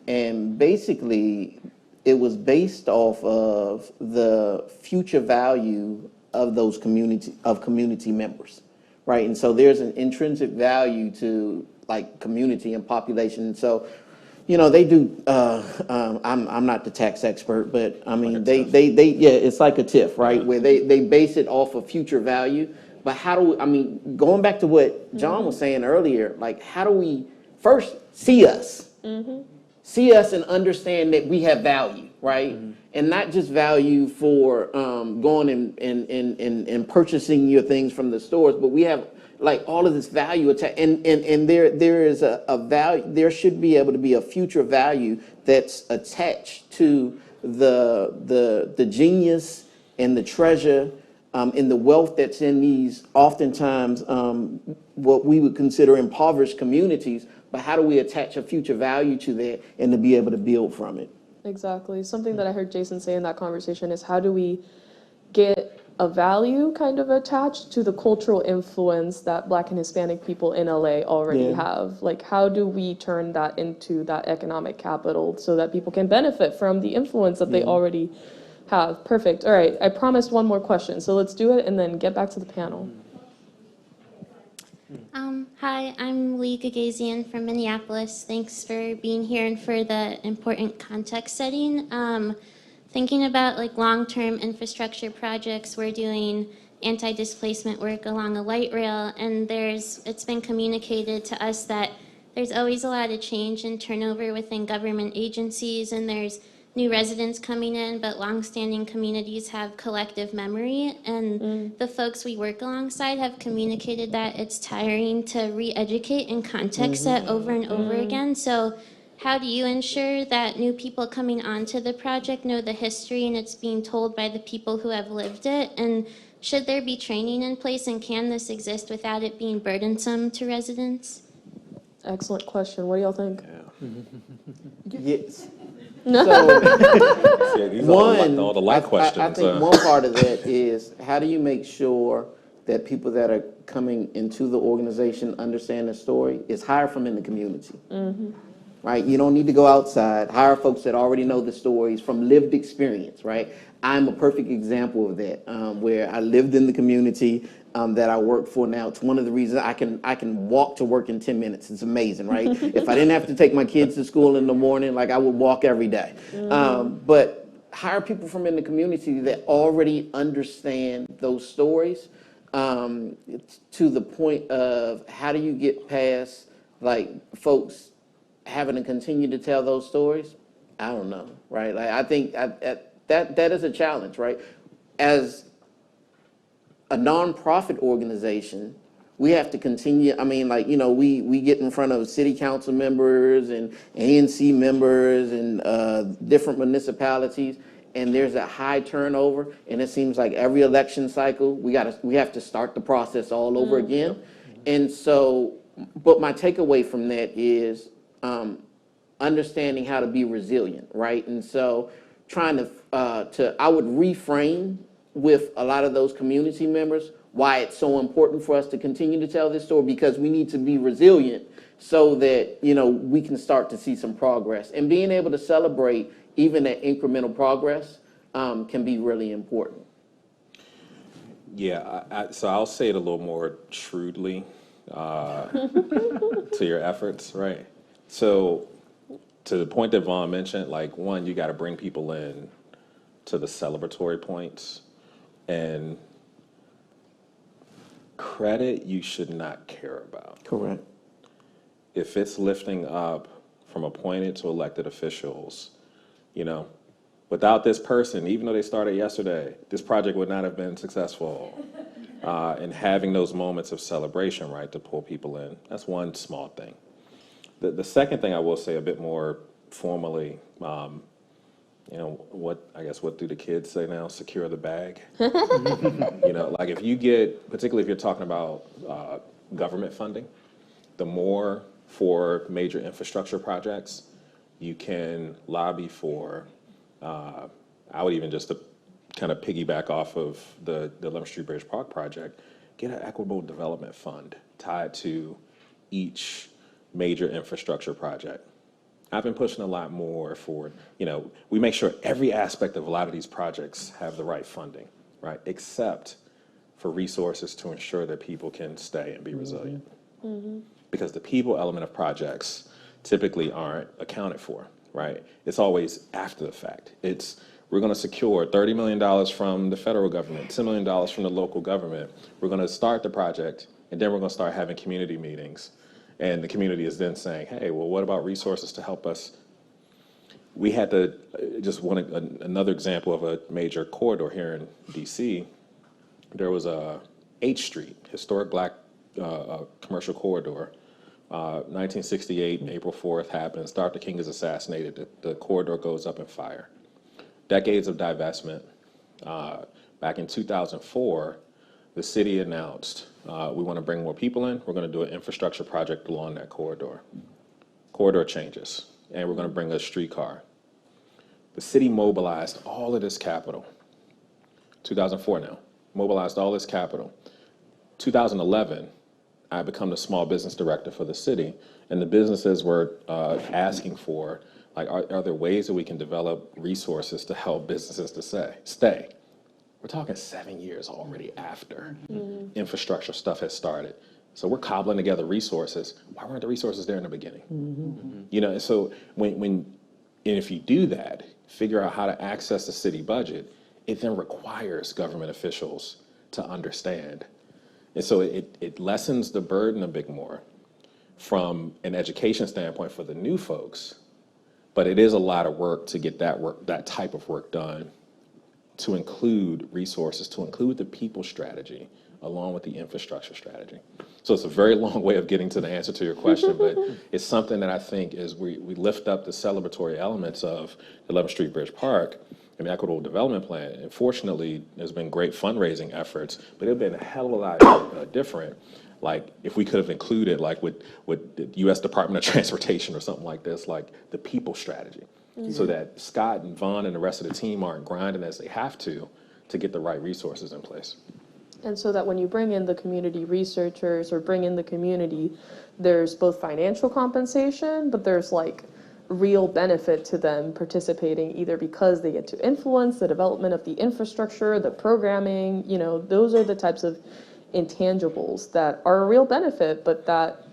And basically, it was based off of the future value of those community members. Right, and so there's an intrinsic value to like community and population. And so, you know, they do. I'm not the tax expert, but I mean, they it's like a TIF, right, where they base it off of future value. But going back to what John was saying earlier, like, how do we first see us, and understand that we have value, right? And not just value for going and purchasing your things from the stores, but we have like all of this value and there is a value. There should be able to be a future value that's attached to the genius and the treasure and the wealth that's in these oftentimes what we would consider impoverished communities. But how do we attach a future value to that and to be able to build from it? Exactly. Something that I heard Jason say in that conversation is, how do we get a value kind of attached to the cultural influence that Black and Hispanic people in LA already have? Like, how do we turn that into that economic capital so that people can benefit from the influence that they already have? Perfect. All right. I promised one more question, so let's do it and then get back to the panel. Hi, I'm Lee Gagazian from Minneapolis. Thanks for being here and for the important context setting. Thinking about like long-term infrastructure projects, we're doing anti-displacement work along a light rail, and it's been communicated to us that there's always a lot of change and turnover within government agencies, and there's new residents coming in, but longstanding communities have collective memory. And the folks we work alongside have communicated that it's tiring to re-educate and context that over and over again. So how do you ensure that new people coming onto the project know the history and it's being told by the people who have lived it? And should there be training in place, and can this exist without it being burdensome to residents? Excellent question. What do y'all think? Yes. Yeah, these are all the light I questions. think one part of that is, how do you make sure that people that are coming into the organization understand the story? Is hire from in the community. Right? You don't need to go outside. Hire folks that already know the stories from lived experience, right? I'm a perfect example of that, where I lived in the community that I work for now. It's one of the reasons I can walk to work in 10 minutes. It's amazing, right? If I didn't have to take my kids to school in the morning, like I would walk every day. But hire people from in the community that already understand those stories, to the point of how do you get past like folks having to continue to tell those stories? I don't know, right? Like I think that is a challenge, right? As a nonprofit organization, we have to continue. I mean, like, you know, we get in front of city council members and ANC members and different municipalities, and there's a high turnover, and it seems like every election cycle we have to start the process all over again. And so, but my takeaway from that is understanding how to be resilient, right? And so trying to I would reframe with a lot of those community members why it's so important for us to continue to tell this story, because we need to be resilient so that, you know, we can start to see some progress. And being able to celebrate even that incremental progress can be really important. Yeah, so I'll say it a little more shrewdly to your efforts, right? So to the point that Vaughn mentioned, like, one, you got to bring people in to the celebratory points, and credit you should not care about. Correct. If it's lifting up from appointed to elected officials, you know, without this person, even though they started yesterday, this project would not have been successful. And having those moments of celebration, right, to pull people in, that's one small thing. The second thing I will say a bit more formally, you know, what do the kids say now? Secure the bag. You know, like if you get, particularly if you're talking about government funding, the more for major infrastructure projects you can lobby for, I would even just to kind of piggyback off of the 11th Street Bridge Park project, get an equitable development fund tied to each major infrastructure project. I've been pushing a lot more for, you know, we make sure every aspect of a lot of these projects have the right funding, right? Except for resources to ensure that people can stay and be resilient. Because the people element of projects typically aren't accounted for, right? It's always after the fact. We're going to secure $30 million from the federal government, $10 million from the local government. We're going to start the project, and then we're going to start having community meetings. And the community is then saying, hey, well, what about resources to help us? We had to, another example of a major corridor here in DC, there was a H Street, historic black commercial corridor. 1968, April 4th happens, Dr. King is assassinated, the corridor goes up in fire. Decades of divestment. Back in 2004, the city announced, we want to bring more people in, we're going to do an infrastructure project along that corridor. Corridor changes, and we're going to bring a streetcar. The city mobilized all of this capital. 2004 now, mobilized all this capital. 2011, I become the small business director for the city, and the businesses were asking for, like, are there ways that we can develop resources to help businesses to stay? We're talking 7 years already after infrastructure stuff has started. So we're cobbling together resources. Why weren't the resources there in the beginning? You know, and so and if you do that, figure out how to access the city budget, it then requires government officials to understand. And so it lessens the burden a bit more from an education standpoint for the new folks, but it is a lot of work to get that type of work done, to include resources, to include the people strategy, along with the infrastructure strategy. So it's a very long way of getting to the answer to your question, but it's something that I think is we lift up the celebratory elements of 11th Street Bridge Park and the Equitable Development Plan. And fortunately, there's been great fundraising efforts, but it would have been a hell of a lot different, like if we could have included, like with the U.S. Department of Transportation or something like this, like the people strategy, so that Scott and Vaughn and the rest of the team aren't grinding as they have to get the right resources in place. And so that when you bring in the community researchers or bring in the community, there's both financial compensation, but there's like real benefit to them participating, either because they get to influence the development of the infrastructure, the programming, you know, those are the types of intangibles that are a real benefit, but that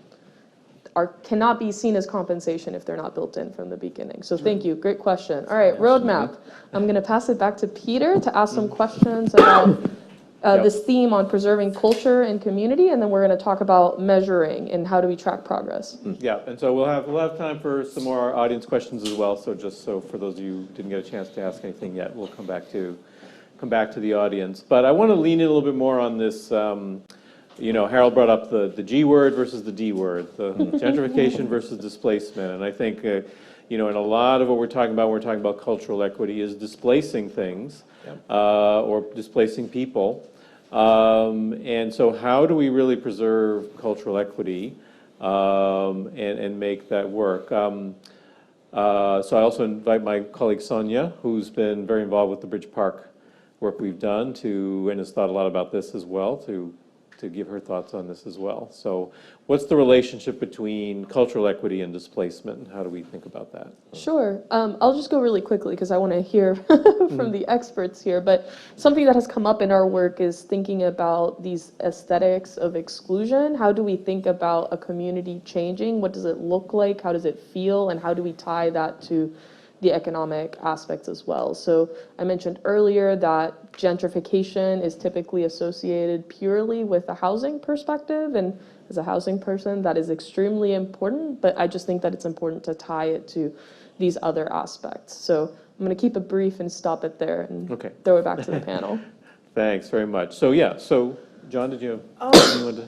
cannot be seen as compensation if they're not built in from the beginning. So thank you, great question. All right, roadmap. I'm gonna pass it back to Peter to ask some questions about this theme on preserving culture and community, and then we're going to talk about measuring and how do we track progress. Yeah, and so we'll have time for some more audience questions as well. So just so for those of you who didn't get a chance to ask anything yet, we'll come back to the audience. But I want to lean in a little bit more on this. You know, Harold brought up the G word versus the D word, the gentrification versus displacement, and I think you know, in a lot of what we're talking about cultural equity is displacing things or displacing people. And so how do we really preserve cultural equity and make that work? So I also invite my colleague Sonia, who's been very involved with the Bridge Park work we've done, and has thought a lot about this as well, to give her thoughts on this as well. So what's the relationship between cultural equity and displacement, and how do we think about that? Sure. I'll just go really quickly because I want to hear from the experts here. But something that has come up in our work is thinking about these aesthetics of exclusion. How do we think about a community changing? What does it look like? How does it feel? And how do we tie that to the economic aspects as well? So I mentioned earlier that gentrification is typically associated purely with a housing perspective, and as a housing person, that is extremely important, but I just think that it's important to tie it to these other aspects. So I'm going to keep it brief and stop it there and throw it back to the panel. Thanks very much. So yeah, so John, did you have anyone to?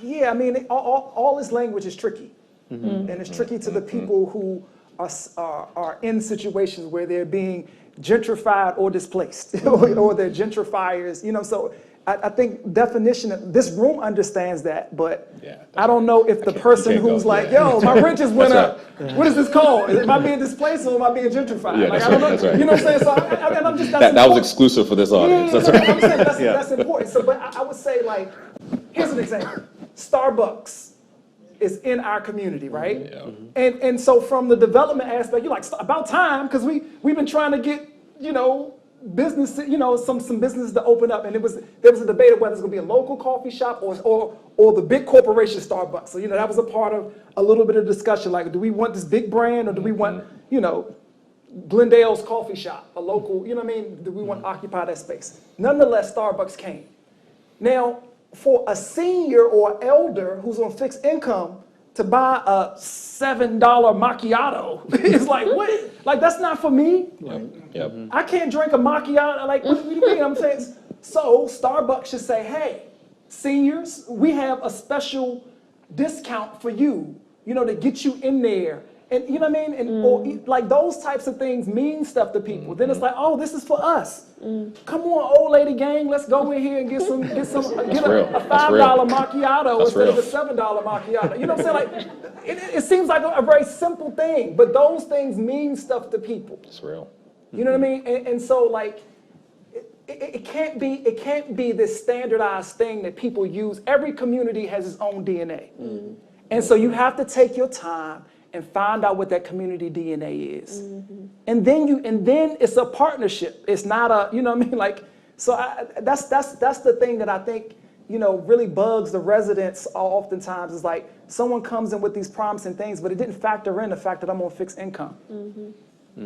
Yeah, I mean, all this language is tricky, and it's tricky to the people who are in situations where they're being gentrified or displaced, or they're gentrifiers, you know. So I think definition, this room understands that, but I don't know if the person who's like, yo, my rent just went up. What is this called? Am I being displaced or am I being gentrified? Yeah, like, I don't know. Right. You know what I'm saying? So I'm just, that was exclusive for this audience. Yeah, I'm saying that's important. So, but I would say, like, here's an example. Starbucks is in our community, right? And so from the development aspect, you're like, about time, because we've been trying to get, you know, business, you know, some businesses to open up, and there was a debate of whether it's going to be a local coffee shop or the big corporation Starbucks. So, you know, that was a part of a little bit of discussion, like, do we want this big brand, or do we want, you know, Glendale's coffee shop, a local, you know what I mean? Do we want to occupy that space? Nonetheless, Starbucks came. Now, for a senior or elder who's on fixed income to buy a $7 macchiato, it's like, what? Like, that's not for me. I can't drink a macchiato. Like, what do you mean? I'm saying, so Starbucks should say, hey, seniors, we have a special discount for you, you know, to get you in there. And you know what I mean? And or, like, those types of things mean stuff to people. Then it's like, oh, this is for us. Come on, old lady gang, let's go in here and get a $5 macchiato instead of a $7 macchiato. You know what I'm saying? Like, it seems like a very simple thing, but those things mean stuff to people. It's real. You know what I mean? And so, like, it can't be this standardized thing that people use. Every community has its own DNA. And so you have to take your time and find out what that community DNA is. And then it's a partnership. It's not a, you know what I mean? Like, so that's the thing that I think, you know, really bugs the residents oftentimes, is like, someone comes in with these promising things, but it didn't factor in the fact that I'm on fixed income. All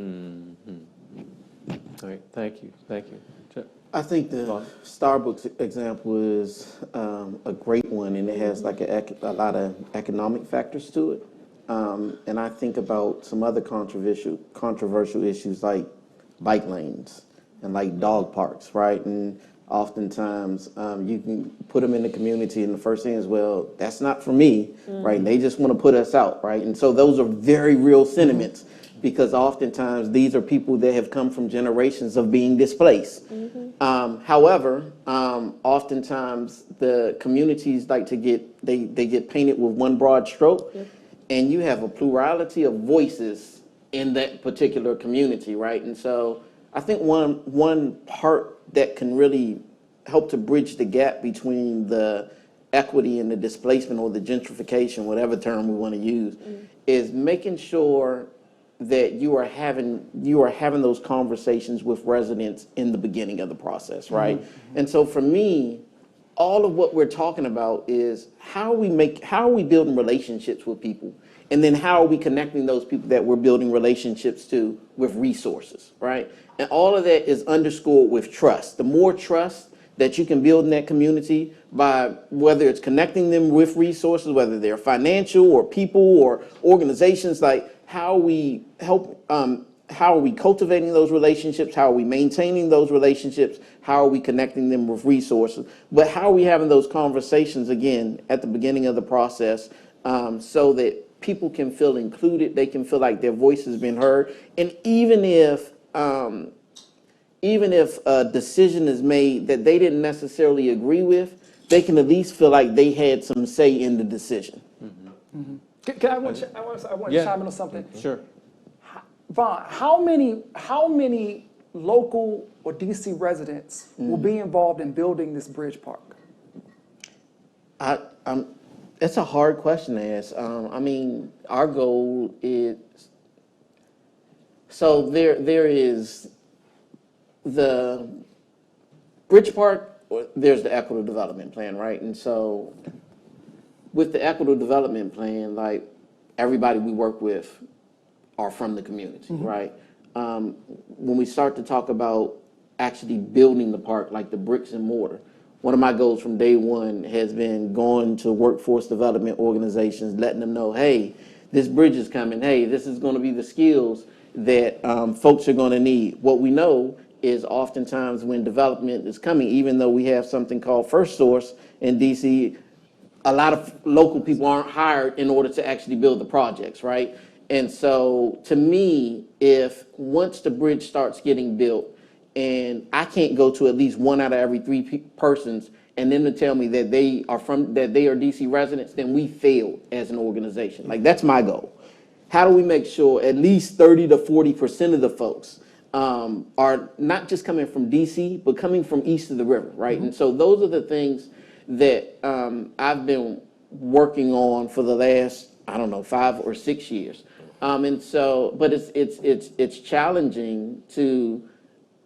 right, thank you. I think the Starbucks example is a great one, and it has like a lot of economic factors to it. And I think about some other controversial issues like bike lanes and like dog parks, right? And oftentimes you can put them in the community, and the first thing is, well, that's not for me, right? And they just want to put us out, right? And so those are very real sentiments, because oftentimes these are people that have come from generations of being displaced. However, oftentimes the communities like to they get painted with one broad stroke, and you have a plurality of voices in that particular community, right? And so I think one part that can really help to bridge the gap between the equity and the displacement, or the gentrification, whatever term we want to use, is making sure that you are having those conversations with residents in the beginning of the process, right? And so for me, all of what we're talking about is how are we building relationships with people, and then how are we connecting those people that we're building relationships to with resources, right? And all of that is underscored with trust. The more trust that you can build in that community, by whether it's connecting them with resources, whether they're financial or people or organizations, like how we cultivating those relationships, how are we maintaining those relationships, how are we connecting them with resources, but how are we having those conversations again at the beginning of the process, so that people can feel included, they can feel like their voice has been heard, and even if a decision is made that they didn't necessarily agree with, they can at least feel like they had some say in the decision. I want to chime in on something. Sure. Vaughn, how many local or DC residents will be involved in building this bridge park? It's a hard question to ask. I mean, our goal is, so there is the bridge park, there's the equitable development plan, right? And so with the equitable development plan, like everybody we work with are from the community, right? When we start to talk about actually building the park, like the bricks and mortar, one of my goals from day one has been going to workforce development organizations, letting them know, hey, this bridge is coming. Hey, this is going to be the skills that folks are going to need. What we know is oftentimes when development is coming, even though we have something called First Source in DC, a lot of local people aren't hired in order to actually build the projects, right? And so to me, if once the bridge starts getting built, and I can't go to at least 1 out of every 3 persons and then to tell me that they are DC residents, then we failed as an organization. Like, that's my goal. How do we make sure at least 30 to 40% of the folks are not just coming from DC, but coming from east of the river, right? And so those are the things that I've been working on for the last, 5 or 6 years. And so, but it's challenging to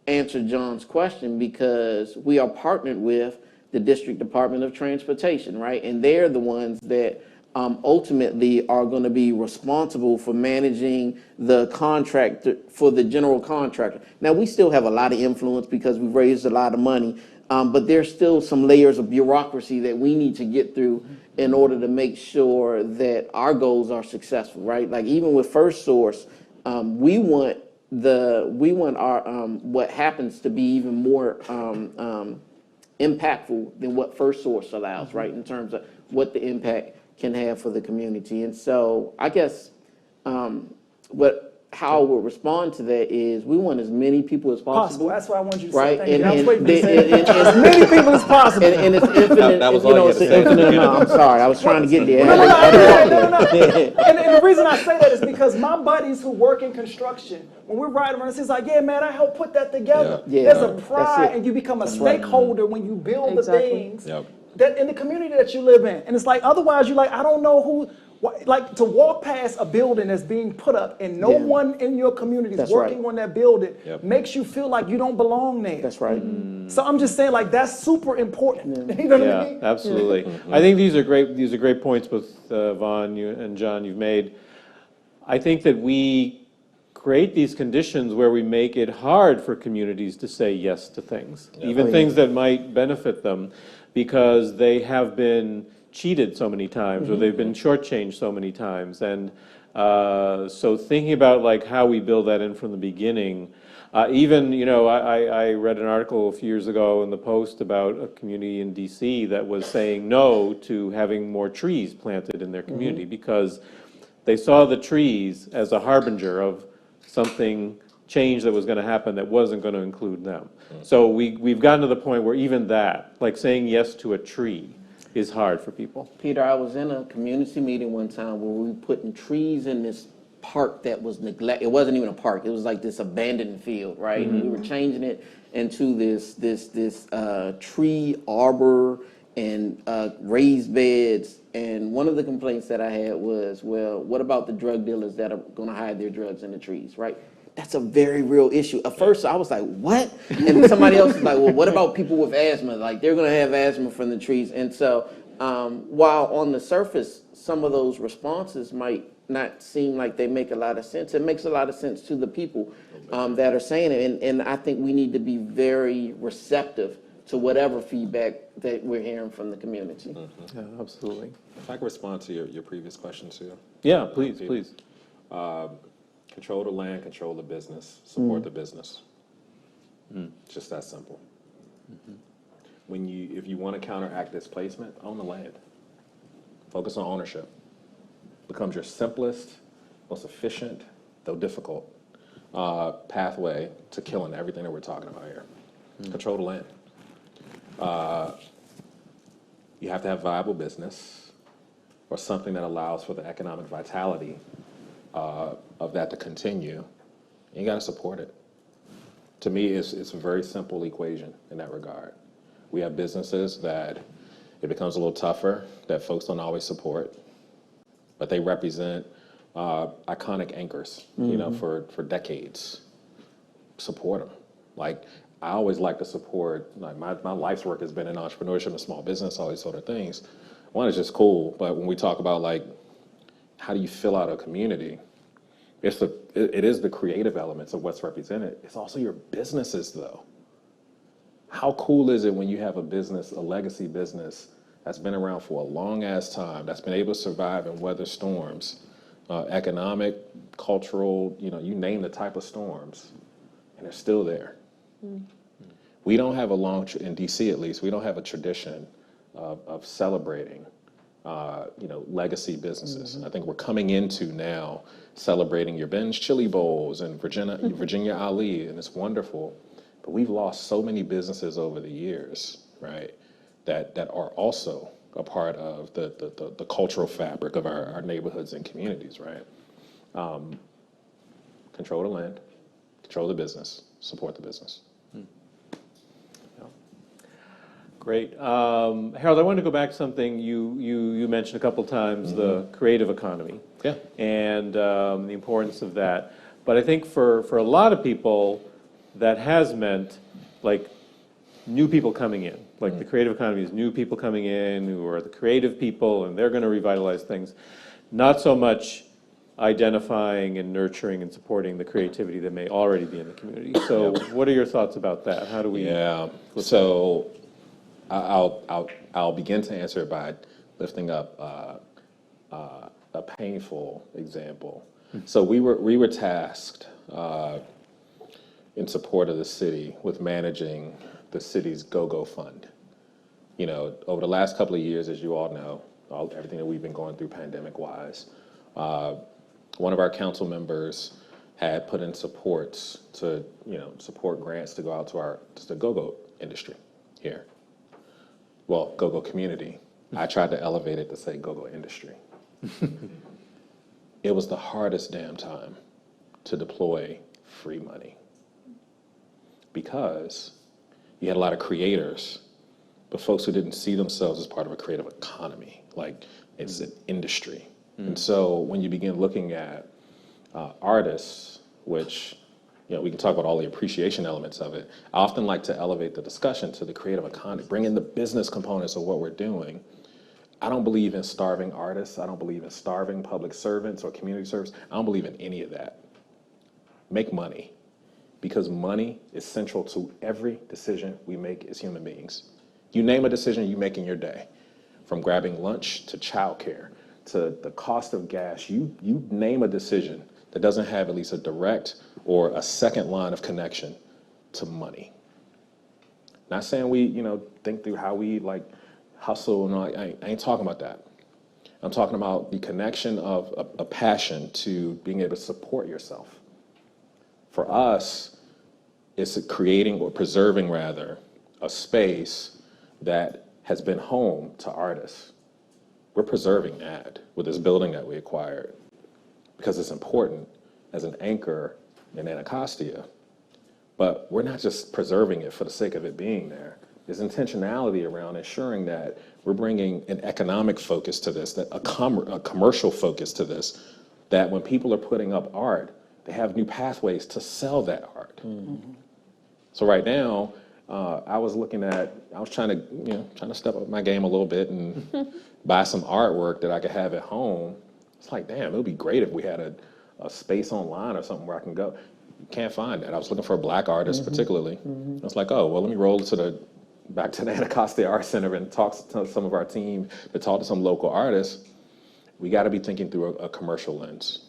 answer John's question, because we are partnered with the District Department of Transportation, right? And they're the ones that ultimately are going to be responsible for managing the contract for the general contractor. Now, we still have a lot of influence because we've raised a lot of money, but there's still some layers of bureaucracy that we need to get through in order to make sure that our goals are successful, right? Like, even with First Source, we want our what happens to be even more impactful than what First Source allows, right? In terms of what the impact can have for the community. And so I guess how we'll respond to that is we want as many people as possible. That's what I want you to right? say. Thank you. I was waiting to say as many people as possible. And it's infinite. That was all you had to say. Infinite amount. I'm sorry. I was trying to get there. No. And the reason I say that is because my buddies who work in construction, when we're riding around, it's like, yeah, man, I helped put that together. Yeah. There's a pride, and you become a stakeholder when you build the things that in the community that you live in. And it's like, otherwise, you're like, I don't know who. Like, to walk past a building that's being put up and no one in your community is working on that building makes you feel like you don't belong there. That's right. So I'm just saying, like, that's super important. You know what I mean? Absolutely. I think these are great points, both Vaughn and John, you've made. I think that we create these conditions where we make it hard for communities to say yes to things, even things that might benefit them, because they have been cheated so many times, or they've been shortchanged so many times. And so thinking about like how we build that in from the beginning, even, you know, I read an article a few years ago in the Post about a community in DC that was saying no to having more trees planted in their community because they saw the trees as a harbinger of something change that was going to happen that wasn't going to include them. So we've gotten to the point where even that, like saying yes to a tree, is hard for people. Peter, I was in a community meeting one time where we were putting trees in this park that was neglected. It wasn't even a park. It was like this abandoned field, right? And we were changing it into this tree arbor and raised beds. And one of the complaints that I had was, well, what about the drug dealers that are going to hide their drugs in the trees, right? That's a very real issue. At first, I was like, what? And somebody else was like, well, what about people with asthma? Like, they're going to have asthma from the trees. And so while on the surface, some of those responses might not seem like they make a lot of sense, it makes a lot of sense to the people that are saying it. And I think we need to be very receptive to whatever feedback that we're hearing from the community. Yeah, absolutely. If I could respond to your previous question too. Yeah, please, please. Control the land, control the business, support the business. Just that simple. If you want to counteract displacement, own the land. Focus on ownership. Becomes your simplest, most efficient, though difficult, pathway to killing everything that we're talking about here. Control the land. You have to have viable business or something that allows for the economic vitality of that to continue. You got to support it. To me, it's a very simple equation in that regard. We have businesses that it becomes a little tougher, that folks don't always support, but they represent iconic anchors, you know, for decades. Support them. Like, I always like to support, like my life's work has been in entrepreneurship and small business, all these sort of things. One is just cool, but when we talk about like, how do you fill out a community? It is the creative elements of what's represented. It's also your businesses though. How cool is it when you have a business, a legacy business that's been around for a long ass time, that's been able to survive and weather storms, economic, cultural, you know, you name the type of storms, and they're still there. We don't have in DC at least, we don't have a tradition of celebrating, you know, legacy businesses. I think we're coming into now celebrating your Ben's Chili Bowls and Virginia Ali, and it's wonderful. But we've lost so many businesses over the years, right, that are also a part of the cultural fabric of our neighborhoods and communities, right? Control the land, control the business, support the business. Great. Harold, I wanted to go back to something you mentioned a couple times, the creative economy. Yeah. And the importance of that. But I think for a lot of people, that has meant like new people coming in. Like the creative economy is new people coming in who are the creative people, and they're going to revitalize things. Not so much identifying and nurturing and supporting the creativity that may already be in the community. So what are your thoughts about that? How do we... Yeah, so I'll begin to answer it by lifting up a painful example. So we were tasked in support of the city with managing the city's Go-Go Fund. You know, over the last couple of years, as you all know, everything that we've been going through pandemic-wise, one of our council members had put in supports to, you know, support grants to go out to the go-go industry here. Well, go-go community. I tried to elevate it to say go-go industry. It was the hardest damn time to deploy free money because you had a lot of creators, but folks who didn't see themselves as part of a creative economy, like it's an industry. And so when you begin looking at artists, which, you know, we can talk about all the appreciation elements of it. I often like to elevate the discussion to the creative economy, bring in the business components of what we're doing. I don't believe in starving artists. I don't believe in starving public servants or community service. I don't believe in any of that. make money, because money is central to every decision we make as human beings. You name a decision you make in your day, from grabbing lunch to childcare to the cost of gas, you name a decision that doesn't have at least a direct or a second line of connection to money. Not saying we, think through how we like hustle and all. I ain't talking about that. I'm talking about the connection of a passion to being able to support yourself. For us, it's creating or preserving rather a space that has been home to artists. We're preserving that with this building that we acquired because it's important as an anchor in Anacostia. But we're not just preserving it for the sake of it being there. There's intentionality around ensuring that we're bringing an economic focus to this, that a commercial focus to this, that when people are putting up art, they have new pathways to sell that art. Mm-hmm. So right now, I was trying to step up my game a little bit and buy some artwork that I could have at home. It's like, damn, it would be great if we had a space online or something where I can go. Can't find that. I was looking for a black artist particularly. I was like, oh, well, let me roll back to the Anacostia Art Center and talk to some of our team, to talk to some local artists. We got to be thinking through a commercial lens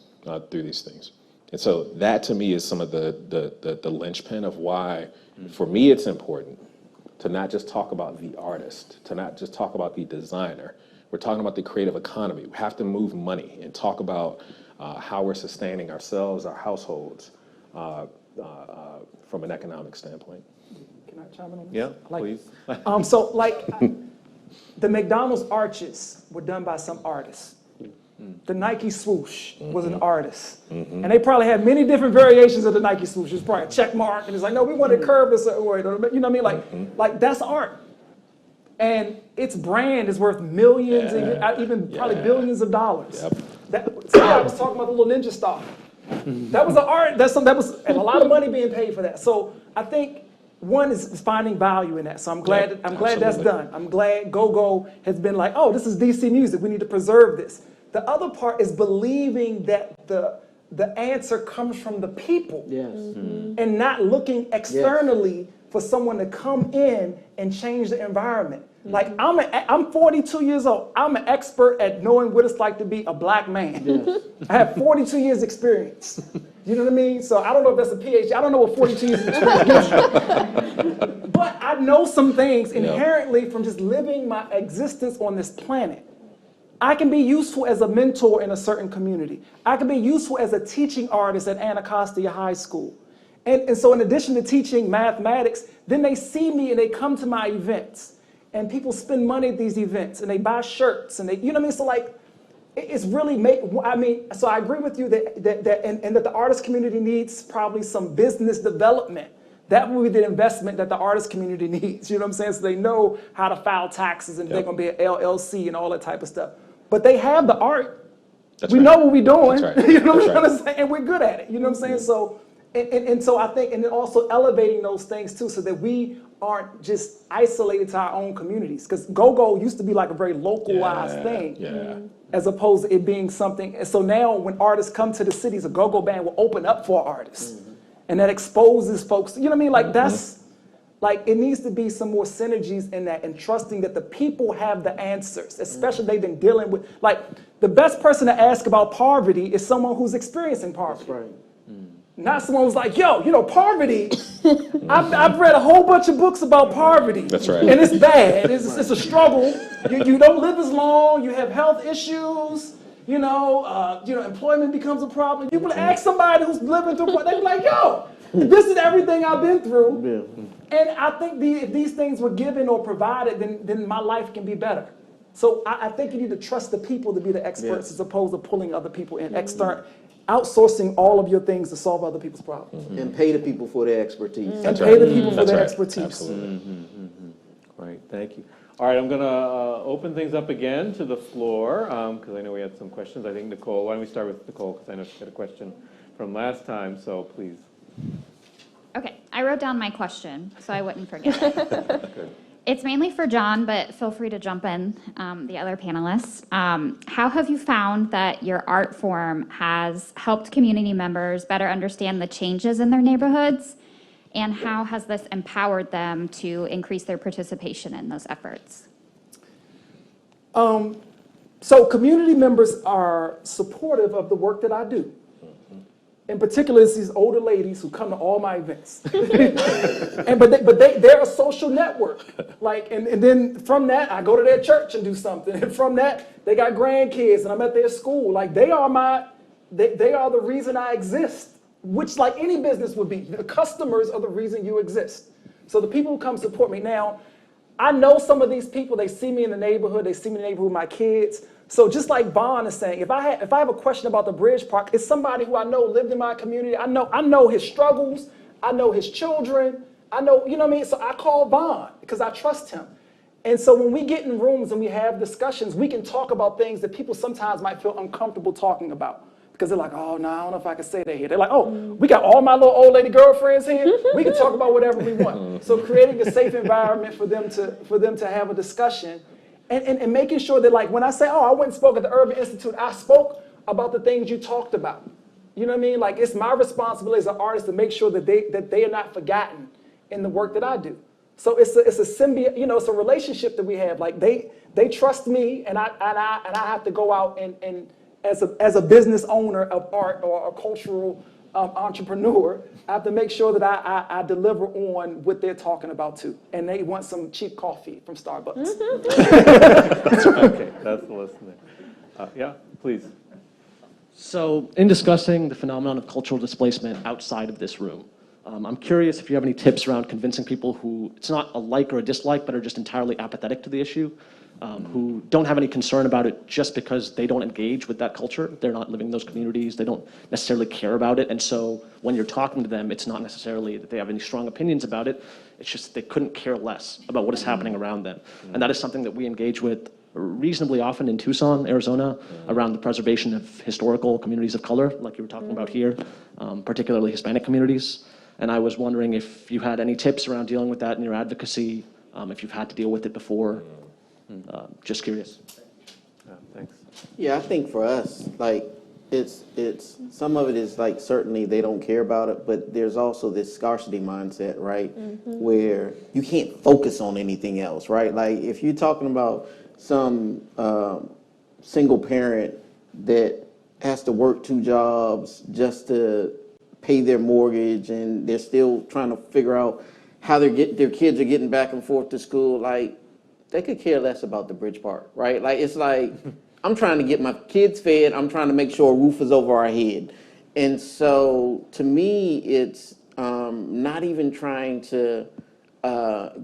through these things. And so that to me is some of the linchpin of why, for me, it's important to not just talk about the artist, to not just talk about the designer. We're talking about the creative economy. We have to move money and talk about how we're sustaining ourselves, our households, from an economic standpoint. Can I chime in on this? Yeah, please. The McDonald's arches were done by some artists. The Nike swoosh was an artist. And they probably had many different variations of the Nike swoosh. It's probably a check mark, and it's like, no, we want to curve this way. You know what I mean? Like that's art. And its brand is worth millions, and even probably billions of dollars. Yep. I was talking about the little ninja star. That was an art. That was and a lot of money being paid for that. So I think one is finding value in that. So I'm glad that's done. I'm glad Go-Go has been like, oh, this is DC music. We need to preserve this. The other part is believing that the answer comes from the people. Yes. And not looking externally for someone to come in and change the environment. Like I'm 42 years old. I'm an expert at knowing what it's like to be a black man. Yes. I have 42 years experience. You know what I mean? So I don't know if that's a PhD. I don't know what 42 years experience gives you. But I know some things inherently from just living my existence on this planet. I can be useful as a mentor in a certain community. I can be useful as a teaching artist at Anacostia High School. And so in addition to teaching mathematics, then they see me and they come to my events. And people spend money at these events and they buy shirts and they, you know what I mean? So like, it's really so I agree with you that the artist community needs probably some business development. That would be the investment that the artist community needs, you know what I'm saying? So they know how to file taxes and they're gonna be an LLC and all that type of stuff. But they have the art. We know what we're doing, you know what I'm trying to say? And we're good at it, you know what I'm saying? So, and so I think, and then also elevating those things too, so that we aren't just isolated to our own communities. Because Go-Go used to be like a very localized thing, as opposed to it being something. And so now when artists come to the cities, a Go-Go band will open up for artists. And that exposes folks, you know what I mean? Like that's, like it needs to be some more synergies in that and trusting that the people have the answers, especially they've been dealing with, like the best person to ask about poverty is someone who's experiencing poverty. That's right. Not someone who's like, yo, you know, poverty, I've read a whole bunch of books about poverty. That's right. And it's bad, it's a struggle. You don't live as long, you have health issues, employment becomes a problem. You would ask somebody who's living through, they'd be like, yo, this is everything I've been through. And I think if these things were given or provided, then my life can be better. So I think you need to trust the people to be the experts as opposed to pulling other people in, outsourcing all of your things to solve other people's problems. And pay the people for their expertise. And pay the people for their expertise. Absolutely. Right, thank you. All right, I'm going to open things up again to the floor because I know we had some questions. I think Nicole, why don't we start with Nicole because I know she had a question from last time, so please. Okay, I wrote down my question so I wouldn't forget it. It's mainly for John, but feel free to jump in, the other panelists. How have you found that your art form has helped community members better understand the changes in their neighborhoods? And how has this empowered them to increase their participation in those efforts? So community members are supportive of the work that I do. In particular, it's these older ladies who come to all my events. But they're a social network. Like, and then from that, I go to their church and do something. And from that, they got grandkids and I'm at their school. Like, they are the reason I exist, which like any business would be. The customers are the reason you exist. So the people who come support me. Now, I know some of these people, they see me in the neighborhood, they see me in the neighborhood with my kids. So just like Vaughn is saying, if I have a question about the Bridge Park, it's somebody who I know lived in my community. I know his struggles. I know his children. I know, you know what I mean? So I call Vaughn because I trust him. And so when we get in rooms and we have discussions, we can talk about things that people sometimes might feel uncomfortable talking about. Because they're like, oh, no, I don't know if I can say that here. They're like, oh, we got all my little old lady girlfriends here. We can talk about whatever we want. So creating a safe environment for them to have a discussion and making sure that, like, when I say, oh, I went and spoke at the Urban Institute, I spoke about the things you talked about. You know what I mean? Like, it's my responsibility as an artist to make sure that they are not forgotten in the work that I do. So it's a symbiote, you know, it's a relationship that we have. Like, they trust me, and I have to go out and as a business owner of art or a cultural entrepreneur, I have to make sure that I deliver on what they're talking about too. And they want some cheap coffee from Starbucks. Okay, that's the listening. Yeah, please. So in discussing the phenomenon of cultural displacement outside of this room, I'm curious if you have any tips around convincing people who, it's not a like or a dislike, but are just entirely apathetic to the issue, who don't have any concern about it just because they don't engage with that culture. They're not living in those communities. They don't necessarily care about it. And so when you're talking to them, it's not necessarily that they have any strong opinions about it. It's just they couldn't care less about what is happening around them. And that is something that we engage with reasonably often in Tucson, Arizona, around the preservation of historical communities of color, like you were talking about here, particularly Hispanic communities. And I was wondering if you had any tips around dealing with that in your advocacy, if you've had to deal with it before. Just curious. Thanks. Yeah, I think for us, like, it's some of it is like certainly they don't care about it, but there's also this scarcity mindset, right? Where you can't focus on anything else, right? Like, if you're talking about some single parent that has to work 2 jobs just to pay their mortgage, and they're still trying to figure out how their kids are getting back and forth to school, like, they could care less about the Bridge Park, right? Like, it's like, I'm trying to get my kids fed. I'm trying to make sure a roof is over our head. And so to me, it's not even trying to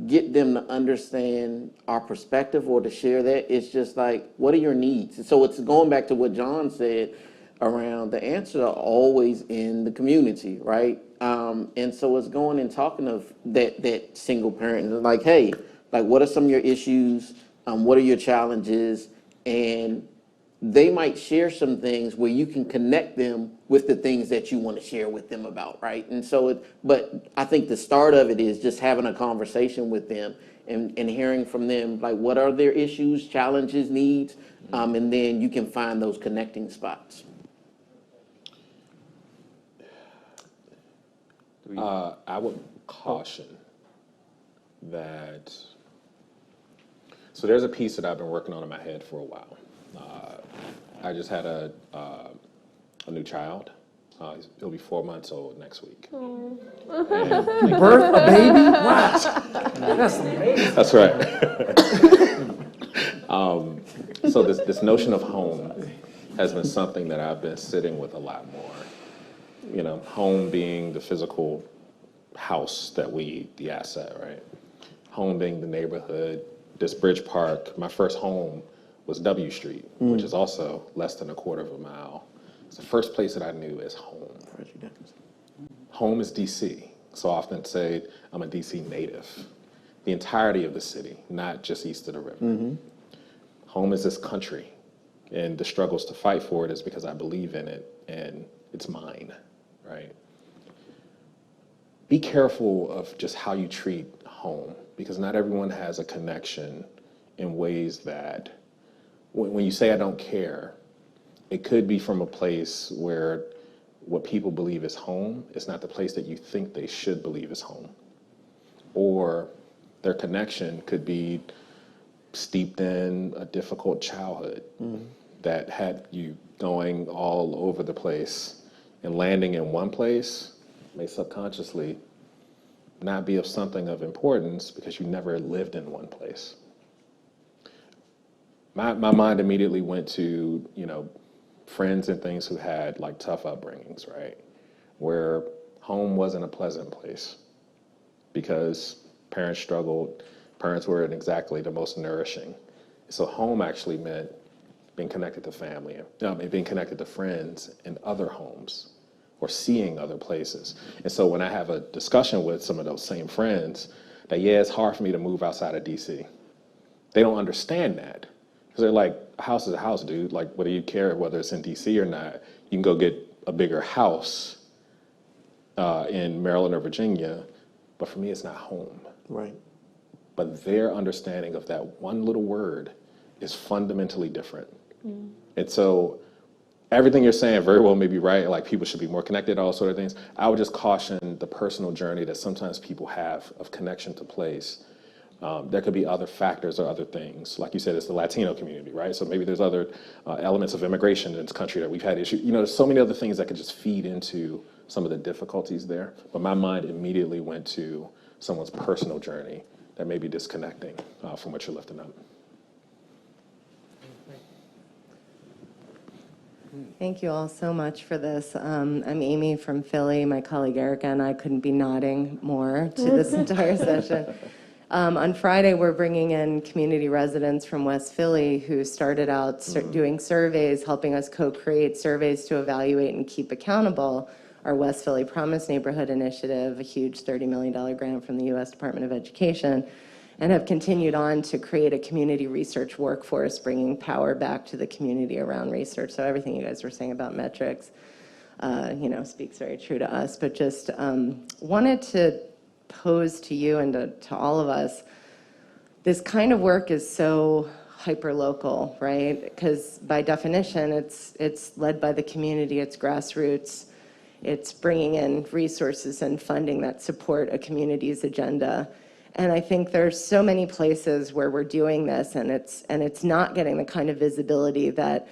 get them to understand our perspective or to share that. It's just like, what are your needs? So it's going back to what John said around the answers are always in the community, right? And so it's going and talking of that single parent and like, hey, like, what are some of your issues? What are your challenges? And they might share some things where you can connect them with the things that you want to share with them about, right? And so, but I think the start of it is just having a conversation with them and hearing from them, like, what are their issues, challenges, needs? And then you can find those connecting spots. I would caution that. So there's a piece that I've been working on in my head for a while. I just had a new child. He'll be 4 months old next week. You birth a baby? Wow. That's amazing. That's right. So this notion of home has been something that I've been sitting with a lot more. You know, home being the physical house that the asset, right? Home being the neighborhood. This Bridge Park, my first home was W Street, which is also less than a quarter of a mile. It's the first place that I knew as home. Home is DC. So I often say I'm a DC native. The entirety of the city, not just east of the river. Home is this country, and the struggles to fight for it is because I believe in it, and it's mine, right? Be careful of just how you treat home, because not everyone has a connection in ways that, when you say I don't care, it could be from a place where what people believe is home is not the place that you think they should believe is home. Or their connection could be steeped in a difficult childhood that had you going all over the place, and landing in one place may subconsciously not be of something of importance because you never lived in one place. My mind immediately went to, friends and things who had like tough upbringings, right? Where home wasn't a pleasant place because parents struggled, parents weren't exactly the most nourishing. So home actually meant being connected to family, being connected to friends in other homes or seeing other places. And so when I have a discussion with some of those same friends that, it's hard for me to move outside of DC, they don't understand that. Because they're like, a house is a house, dude. Like, what do you care whether it's in DC or not? You can go get a bigger house in Maryland or Virginia, but for me, it's not home. Right. But their understanding of that one little word is fundamentally different. And so everything you're saying very well may be right, like people should be more connected, all sort of things. I would just caution the personal journey that sometimes people have of connection to place. There could be other factors or other things. Like you said, it's the Latino community, right? So maybe there's other elements of immigration in this country that we've had issues. There's so many other things that could just feed into some of the difficulties there. But my mind immediately went to someone's personal journey that may be disconnecting from what you're lifting up. Thank you all so much for this. I'm Amy from Philly. My colleague Erica and I couldn't be nodding more to this entire session. On Friday, we're bringing in community residents from West Philly who started out doing surveys, helping us co-create surveys to evaluate and keep accountable our West Philly Promise Neighborhood Initiative, a huge $30 million grant from the U.S. Department of Education, and have continued on to create a community research workforce, bringing power back to the community around research. So everything you guys were saying about metrics, speaks very true to us, but just wanted to pose to you and to all of us, this kind of work is so hyper-local, right? Because by definition, it's led by the community, it's grassroots, it's bringing in resources and funding that support a community's agenda. And I think there's so many places where we're doing this, and it's not getting the kind of visibility that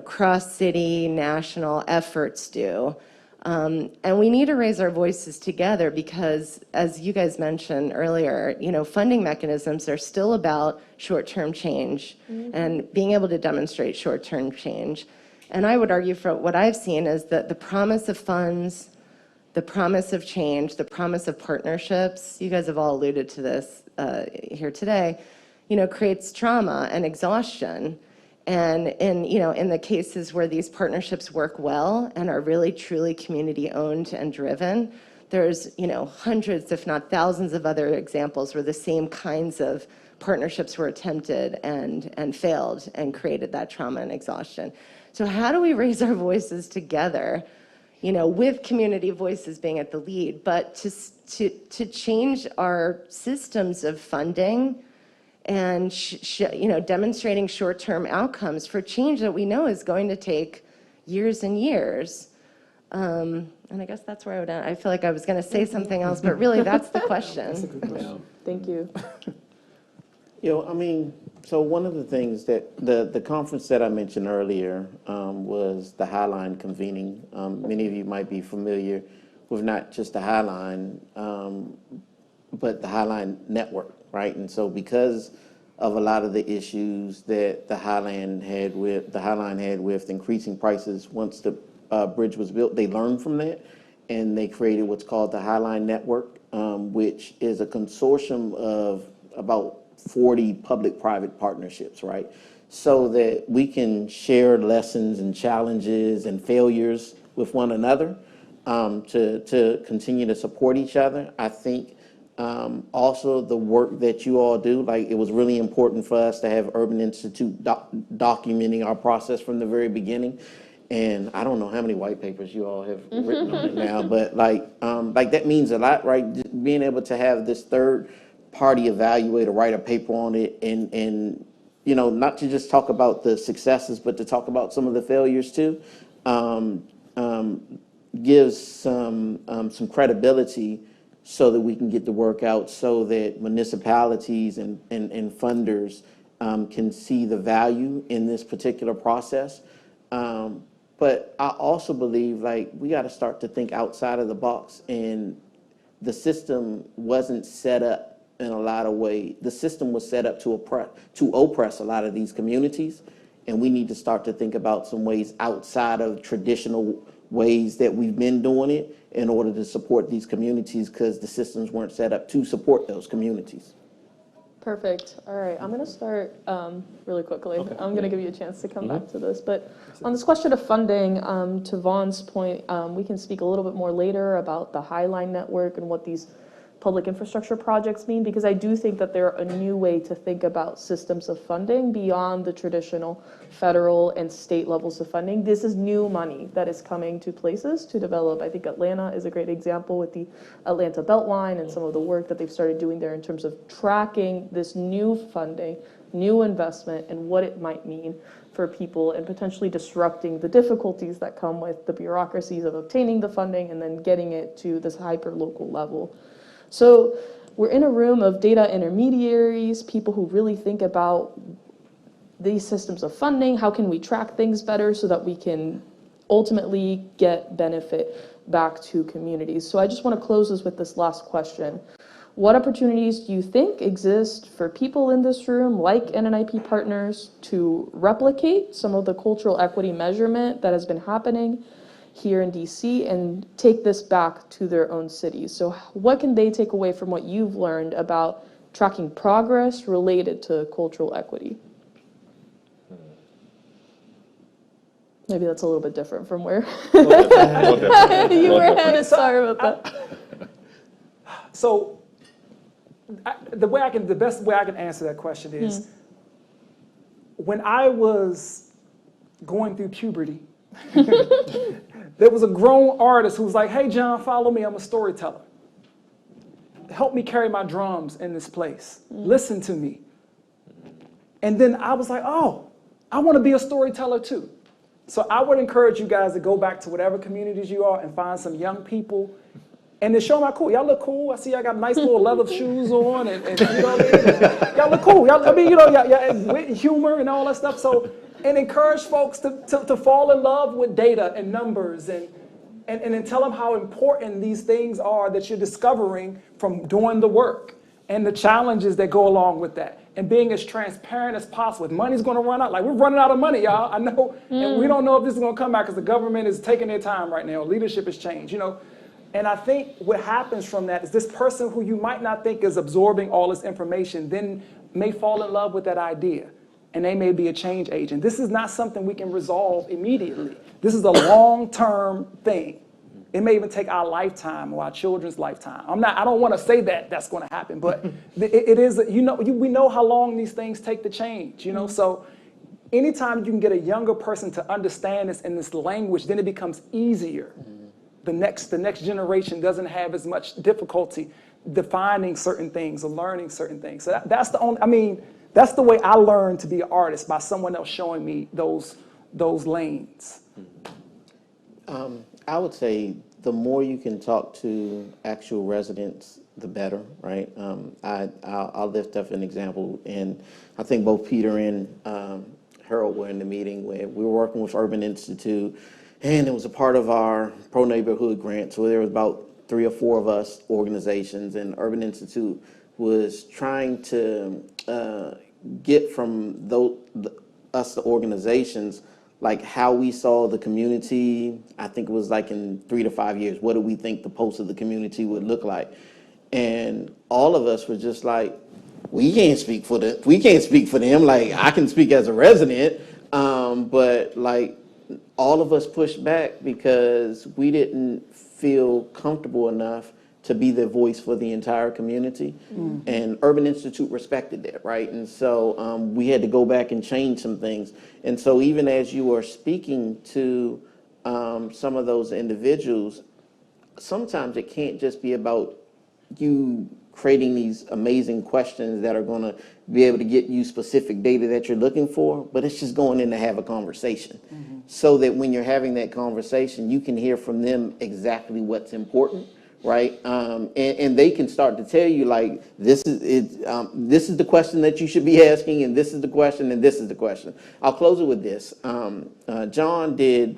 cross-city, national efforts do. And we need to raise our voices together because, as you guys mentioned earlier, funding mechanisms are still about short-term change and being able to demonstrate short-term change. And I would argue for what I've seen is that the promise of funds, the promise of change, the promise of partnerships, you guys have all alluded to this here today, creates trauma and exhaustion. And in the cases where these partnerships work well and are really truly community owned and driven, there's hundreds, if not thousands, of other examples where the same kinds of partnerships were attempted and failed and created that trauma and exhaustion. So how do we raise our voices together, with community voices being at the lead, but to change our systems of funding and demonstrating short-term outcomes for change that we know is going to take years and years. And I guess that's where I would end. I feel like I was going to say something else, but really that's the question. That's a good question. Thank you. So one of the things that the conference that I mentioned earlier was the Highline convening. Many of you might be familiar with not just the Highline, but the Highline network, right? And so because of a lot of the issues that the Highline had with increasing prices once the bridge was built, they learned from that, and they created what's called the Highline Network, which is a consortium of about 40 public-private partnerships, right? So that we can share lessons and challenges and failures with one another to continue to support each other. I think also the work that you all do, like it was really important for us to have Urban Institute documenting our process from the very beginning. And I don't know how many white papers you all have written on it now, but like that means a lot, right? Being able to have this third party evaluator write a paper on it and you know, not to just talk about the successes, but to talk about some of the failures too, gives some credibility so that we can get the work out, so that municipalities and funders can see the value in this particular process. But I also believe, like, we got to start to think outside of the box, and the system wasn't set up in a lot of ways. The system was set up to oppress a lot of these communities, and we need to start to think about some ways outside of traditional ways that we've been doing it in order to support these communities, because the systems weren't set up to support those communities. Perfect. All right, I'm going to start really quickly. Okay. I'm going to give you a chance to come back to this. But on this question of funding, to Vaughn's point, we can speak a little bit more later about the Highline Network and what these public infrastructure projects mean, because I do think that they're a new way to think about systems of funding beyond the traditional federal and state levels of funding. This is new money that is coming to places to develop. I think Atlanta is a great example with the Atlanta Beltline and some of the work that they've started doing there in terms of tracking this new funding, new investment, and what it might mean for people, and potentially disrupting the difficulties that come with the bureaucracies of obtaining the funding and then getting it to this hyper-local level. So we're in a room of data intermediaries, people who really think about these systems of funding. How can we track things better so that we can ultimately get benefit back to communities? So I just want to close this with this last question. What opportunities do you think exist for people in this room, like NNIP partners, to replicate some of the cultural equity measurement that has been happening here in DC and take this back to their own cities? So what can they take away from what you've learned about tracking progress related to cultural equity? Maybe that's a little bit different from where you were headed. Sorry about that. So the best way I can answer that question is, when I was going through puberty, there was a grown artist who was like, "Hey, John, follow me. I'm a storyteller. Help me carry my drums in this place. Listen to me." And then I was like, "Oh, I want to be a storyteller too." So I would encourage you guys to go back to whatever communities you are and find some young people and then show them how cool. Y'all look cool. I see y'all got nice little leather shoes on, and you know what I mean? Y'all look cool. Y'all with humor and all that stuff. So, and encourage folks to fall in love with data and numbers, and then tell them how important these things are that you're discovering from doing the work, and the challenges that go along with that, and being as transparent as possible. If money's going to run out, like we're running out of money, y'all. I know, and we don't know if this is going to come back because the government is taking their time right now. Leadership has changed, you know. And I think what happens from that is this person who you might not think is absorbing all this information then may fall in love with that idea, and they may be a change agent. This is not something we can resolve immediately. This is a long-term thing. It may even take our lifetime or our children's lifetime. I don't want to say that that's going to happen, but it is, we know how long these things take to change, you know? So anytime you can get a younger person to understand this in this language, then it becomes easier. The next generation doesn't have as much difficulty defining certain things or learning certain things. So that's the way I learned to be an artist, by someone else showing me those lanes. I would say the more you can talk to actual residents, the better, right? I'll lift up an example, and I think both Peter and Harold were in the meeting where we were working with Urban Institute, and it was a part of our Pro Neighborhood grant. So there was about 3 or 4 of us organizations, and Urban Institute was trying to get from us, the organizations, like how we saw the community. I think it was like in 3 to 5 years, what do we think the pulse of the community would look like? And all of us were just like, we can't speak for them. Like, I can speak as a resident, but like all of us pushed back because we didn't feel comfortable enough to be the voice for the entire community. And Urban Institute respected that, right? And so we had to go back and change some things. And so even as you are speaking to some of those individuals, sometimes it can't just be about you creating these amazing questions that are going to be able to get you specific data that you're looking for, but it's just going in to have a conversation so that when you're having that conversation, you can hear from them exactly what's important, right? And they can start to tell you, like, this is the question that you should be asking, and this is the question, and this is the question. I'll close it with this. John did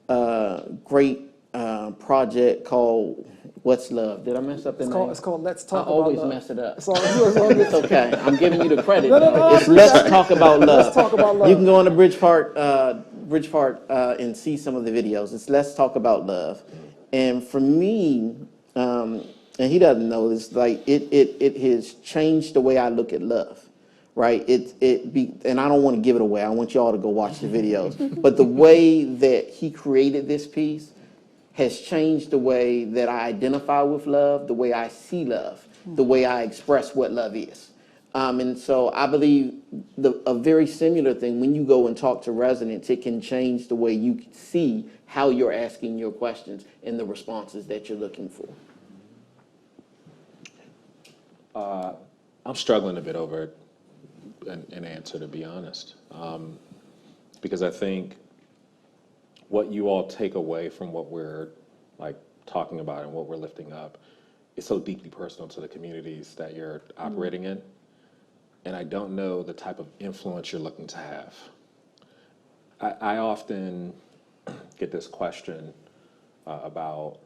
a great project called What's Love? Did I mess up the name? It's called Let's Talk I About always Love. mess it up. It's all It's okay. I'm giving you the credit. No, It's Let's Talk About Love. Let's Talk About Love. You can go on to Bridgeport and see some of the videos. It's Let's Talk About Love. And for me, and he doesn't know this, like it has changed the way I look at love, right? And I don't want to give it away. I want y'all to go watch the videos. But the way that he created this piece has changed the way that I identify with love, the way I see love, the way I express what love is. And so I believe a very similar thing, when you go and talk to residents, it can change the way you see how you're asking your questions and the responses that you're looking for. I'm struggling a bit over an answer, to be honest, because I think what you all take away from what we're like talking about and what we're lifting up is so deeply personal to the communities that you're operating in. And I don't know the type of influence you're looking to have. I often get this question about,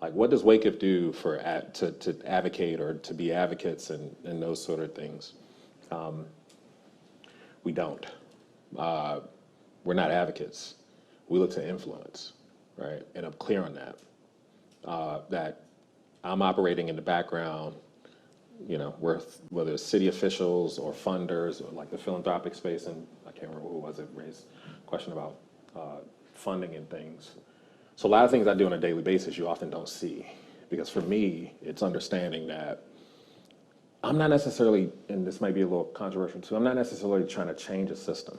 like, what does Wake Up do to advocate or to be advocates and those sort of things? We don't. We're not advocates. We look to influence, right? And I'm clear on that. That I'm operating in the background, you know, whether it's city officials or funders or like the philanthropic space, and I can't remember who was it raised a question about funding and things. So a lot of things I do on a daily basis you often don't see, because for me, it's understanding that I'm not necessarily, and this might be a little controversial too, I'm not necessarily trying to change a system.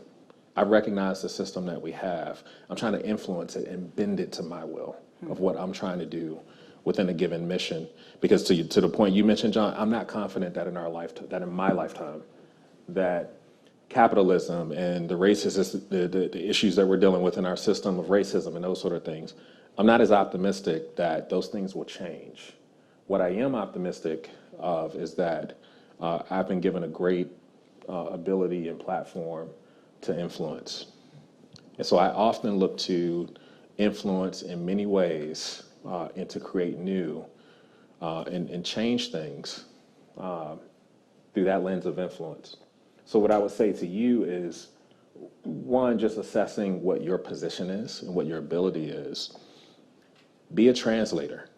I recognize the system that we have. I'm trying to influence it and bend it to my will of what I'm trying to do within a given mission. Because to the point you mentioned, John, I'm not confident that in my lifetime, that capitalism and the racism, the issues that we're dealing with in our system of racism and those sort of things, I'm not as optimistic that those things will change. What I am optimistic of is that I've been given a great ability and platform to influence. And so I often look to influence in many ways and to create new and change things through that lens of influence. So what I would say to you is, one, just assessing what your position is and what your ability is. Be a translator.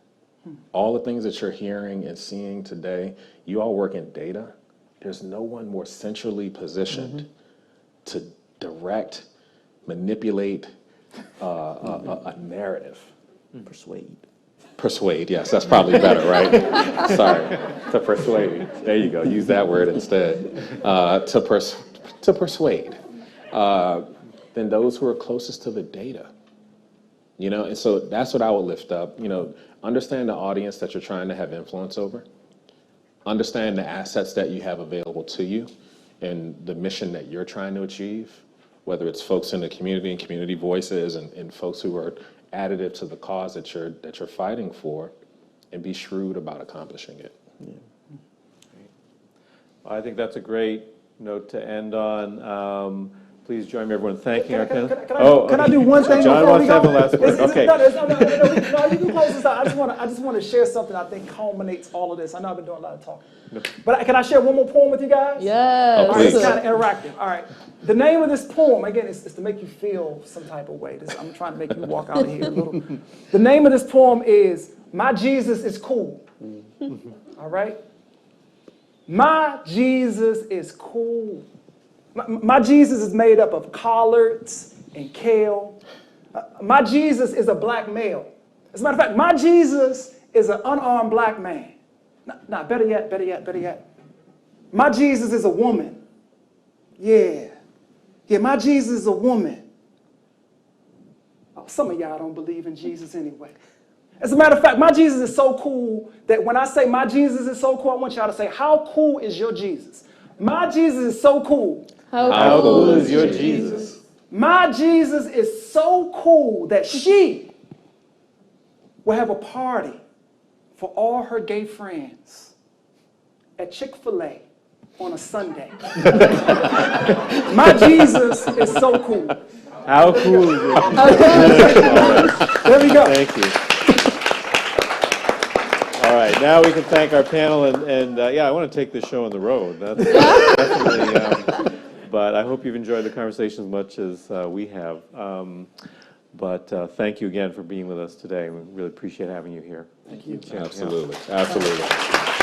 All the things that you're hearing and seeing today, you all work in data. There's no one more centrally positioned to direct, manipulate a narrative. Persuade, yes, that's probably better, right? Sorry, to persuade. There you go, use that word instead. To persuade than those who are closest to the data. You know, and so that's what I would lift up. You know, understand the audience that you're trying to have influence over. Understand the assets that you have available to you and the mission that you're trying to achieve, whether it's folks in the community and community voices and folks who are additive to the cause that you're fighting for, and be shrewd about accomplishing it. Yeah. I think that's a great note to end on. Please join me, everyone, thanking our panelists. Can I do one thing? John wants to have the last word. Okay. No, you can close this out. I just want to share something I think culminates all of this. I know I've been doing a lot of talking. No. But can I share one more poem with you guys? Yes. Oh, please. It's kind of interactive. All right. The name of this poem, again, is to make you feel some type of way. I'm trying to make you walk out of here a little. The name of this poem is My Jesus is Cool. All right? My Jesus is cool. My Jesus is made up of collards and kale. My Jesus is a black male. As a matter of fact, my Jesus is an unarmed black man. Nah, better yet. My Jesus is a woman. Yeah, my Jesus is a woman. Oh, some of y'all don't believe in Jesus anyway. As a matter of fact, my Jesus is so cool that when I say my Jesus is so cool, I want y'all to say, how cool is your Jesus? My Jesus is so cool. How cool is your Jesus? My Jesus is so cool that she will have a party for all her gay friends at Chick-fil-A on a Sunday. My Jesus is so cool. How cool is your Jesus? There we go. Thank you. All right, now we can thank our panel, and yeah, I want to take this show on the road. That's definitely, but I hope you've enjoyed the conversation as much as we have. But thank you again for being with us today. We really appreciate having you here. Thank you. Absolutely, absolutely.